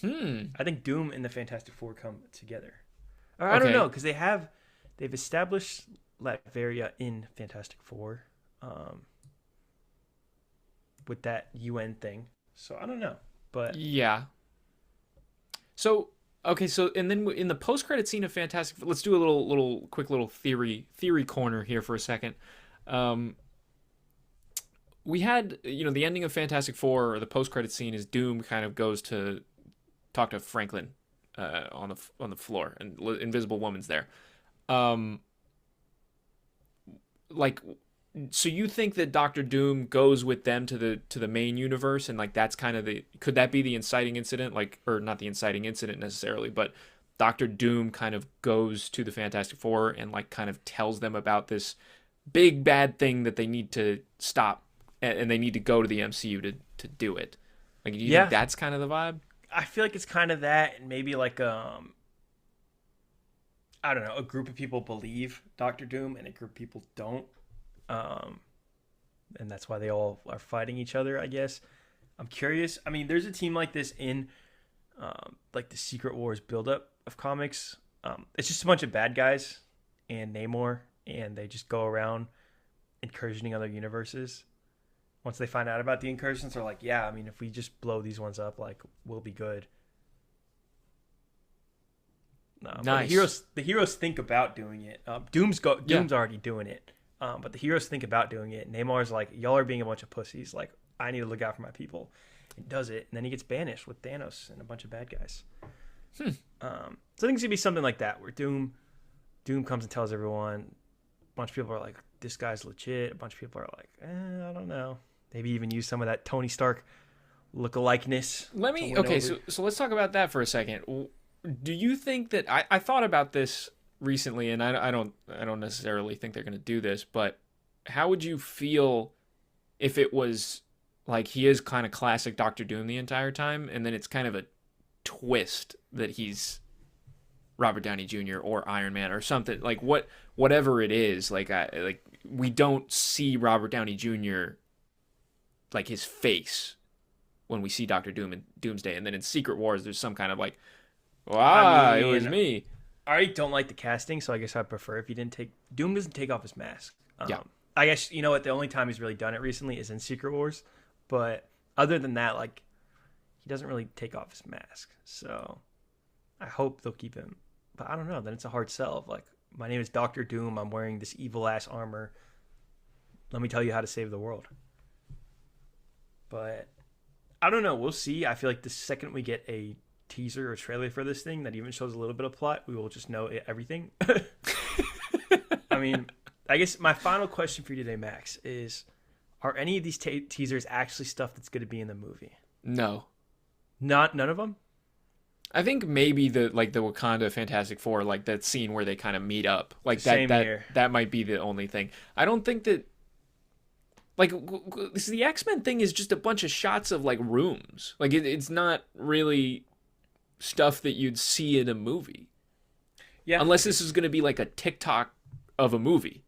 I think Doom and the Fantastic Four come together. Or I don't know, because they've established Latveria in Fantastic Four. With that UN thing, so I don't know, but yeah. So and then in the post-credit scene of Fantastic, let's do a quick little theory corner here for a second. We had the ending of Fantastic Four, or the post-credit scene, is Doom kind of goes to talk to Franklin on the floor, and Invisible Woman's there. So you think that Doctor Doom goes with them to the main universe, and like that's kind of could that be the inciting incident, or not the inciting incident necessarily, but Doctor Doom kind of goes to the Fantastic Four and like kind of tells them about this big bad thing that they need to stop, and they need to go to the MCU to do it. Like, do you think that's kind of the vibe? I feel like it's kind of that, and maybe like I don't know, a group of people believe Doctor Doom and a group of people don't. And that's why they all are fighting each other, I guess. I'm curious. I mean, there's a team like this in like the Secret Wars buildup of comics. It's just a bunch of bad guys and Namor, and they just go around incursioning other universes. Once they find out about the incursions, they're like, yeah, I mean, if we just blow these ones up, like, we'll be good. No, nice. The heroes think about doing it. Doom's already doing it. But the heroes think about doing it. Namar's like, y'all are being a bunch of pussies. Like, I need to look out for my people. And does it. And then he gets banished with Thanos and a bunch of bad guys. So I think it's going to be something like that, where Doom comes and tells everyone. A bunch of people are like, this guy's legit. A bunch of people are like, I don't know. Maybe even use some of that Tony Stark look-alikeness. So let's talk about that for a second. Do you think that... I thought about this recently, and I don't necessarily think they're going to do this, but how would you feel if it was like he is kind of classic Doctor Doom the entire time, and then it's kind of a twist that he's Robert Downey Jr. or Iron Man or something, like whatever it is, like we don't see Robert Downey Jr. like his face when we see Doctor Doom and Doomsday, and then in Secret Wars there's some kind of like, it was me. I already don't like the casting, so I guess I'd prefer if he didn't Doom doesn't take off his mask. I guess, you know what, the only time he's really done it recently is in Secret Wars. But other than that, like, he doesn't really take off his mask. So I hope they'll keep him. But I don't know. Then it's a hard sell of, like, my name is Doctor Doom. I'm wearing this evil-ass armor. Let me tell you how to save the world. But I don't know. We'll see. I feel like the second we get a teaser or trailer for this thing that even shows a little bit of plot, we will just know everything. I mean, I guess my final question for you today, Max, is are any of these teasers actually stuff that's going to be in the movie? No. None of them? I think maybe the Wakanda Fantastic Four, like that scene where they kind of meet up, like Same here. that might be the only thing. I don't think that, like, the X-Men thing is just a bunch of shots of like rooms. Like it's not really stuff that you'd see in a movie. Yeah. Unless this is going to be like a TikTok of a movie.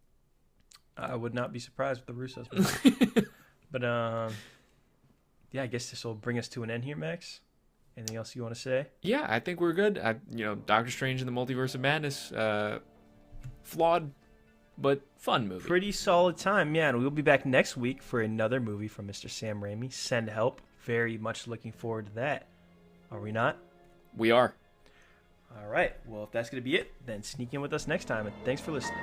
I would not be surprised with the Russos movie. But yeah, I guess this will bring us to an end here, Max. Anything else you want to say? Yeah, I think we're good. Doctor Strange in the Multiverse of Madness, flawed but fun movie. Pretty solid time, yeah. And we'll be back next week for another movie from Mr. Sam Raimi, Send Help. Very much looking forward to that. Are we not? We are. All right. Well, if that's going to be it, then sneak in with us next time. And thanks for listening.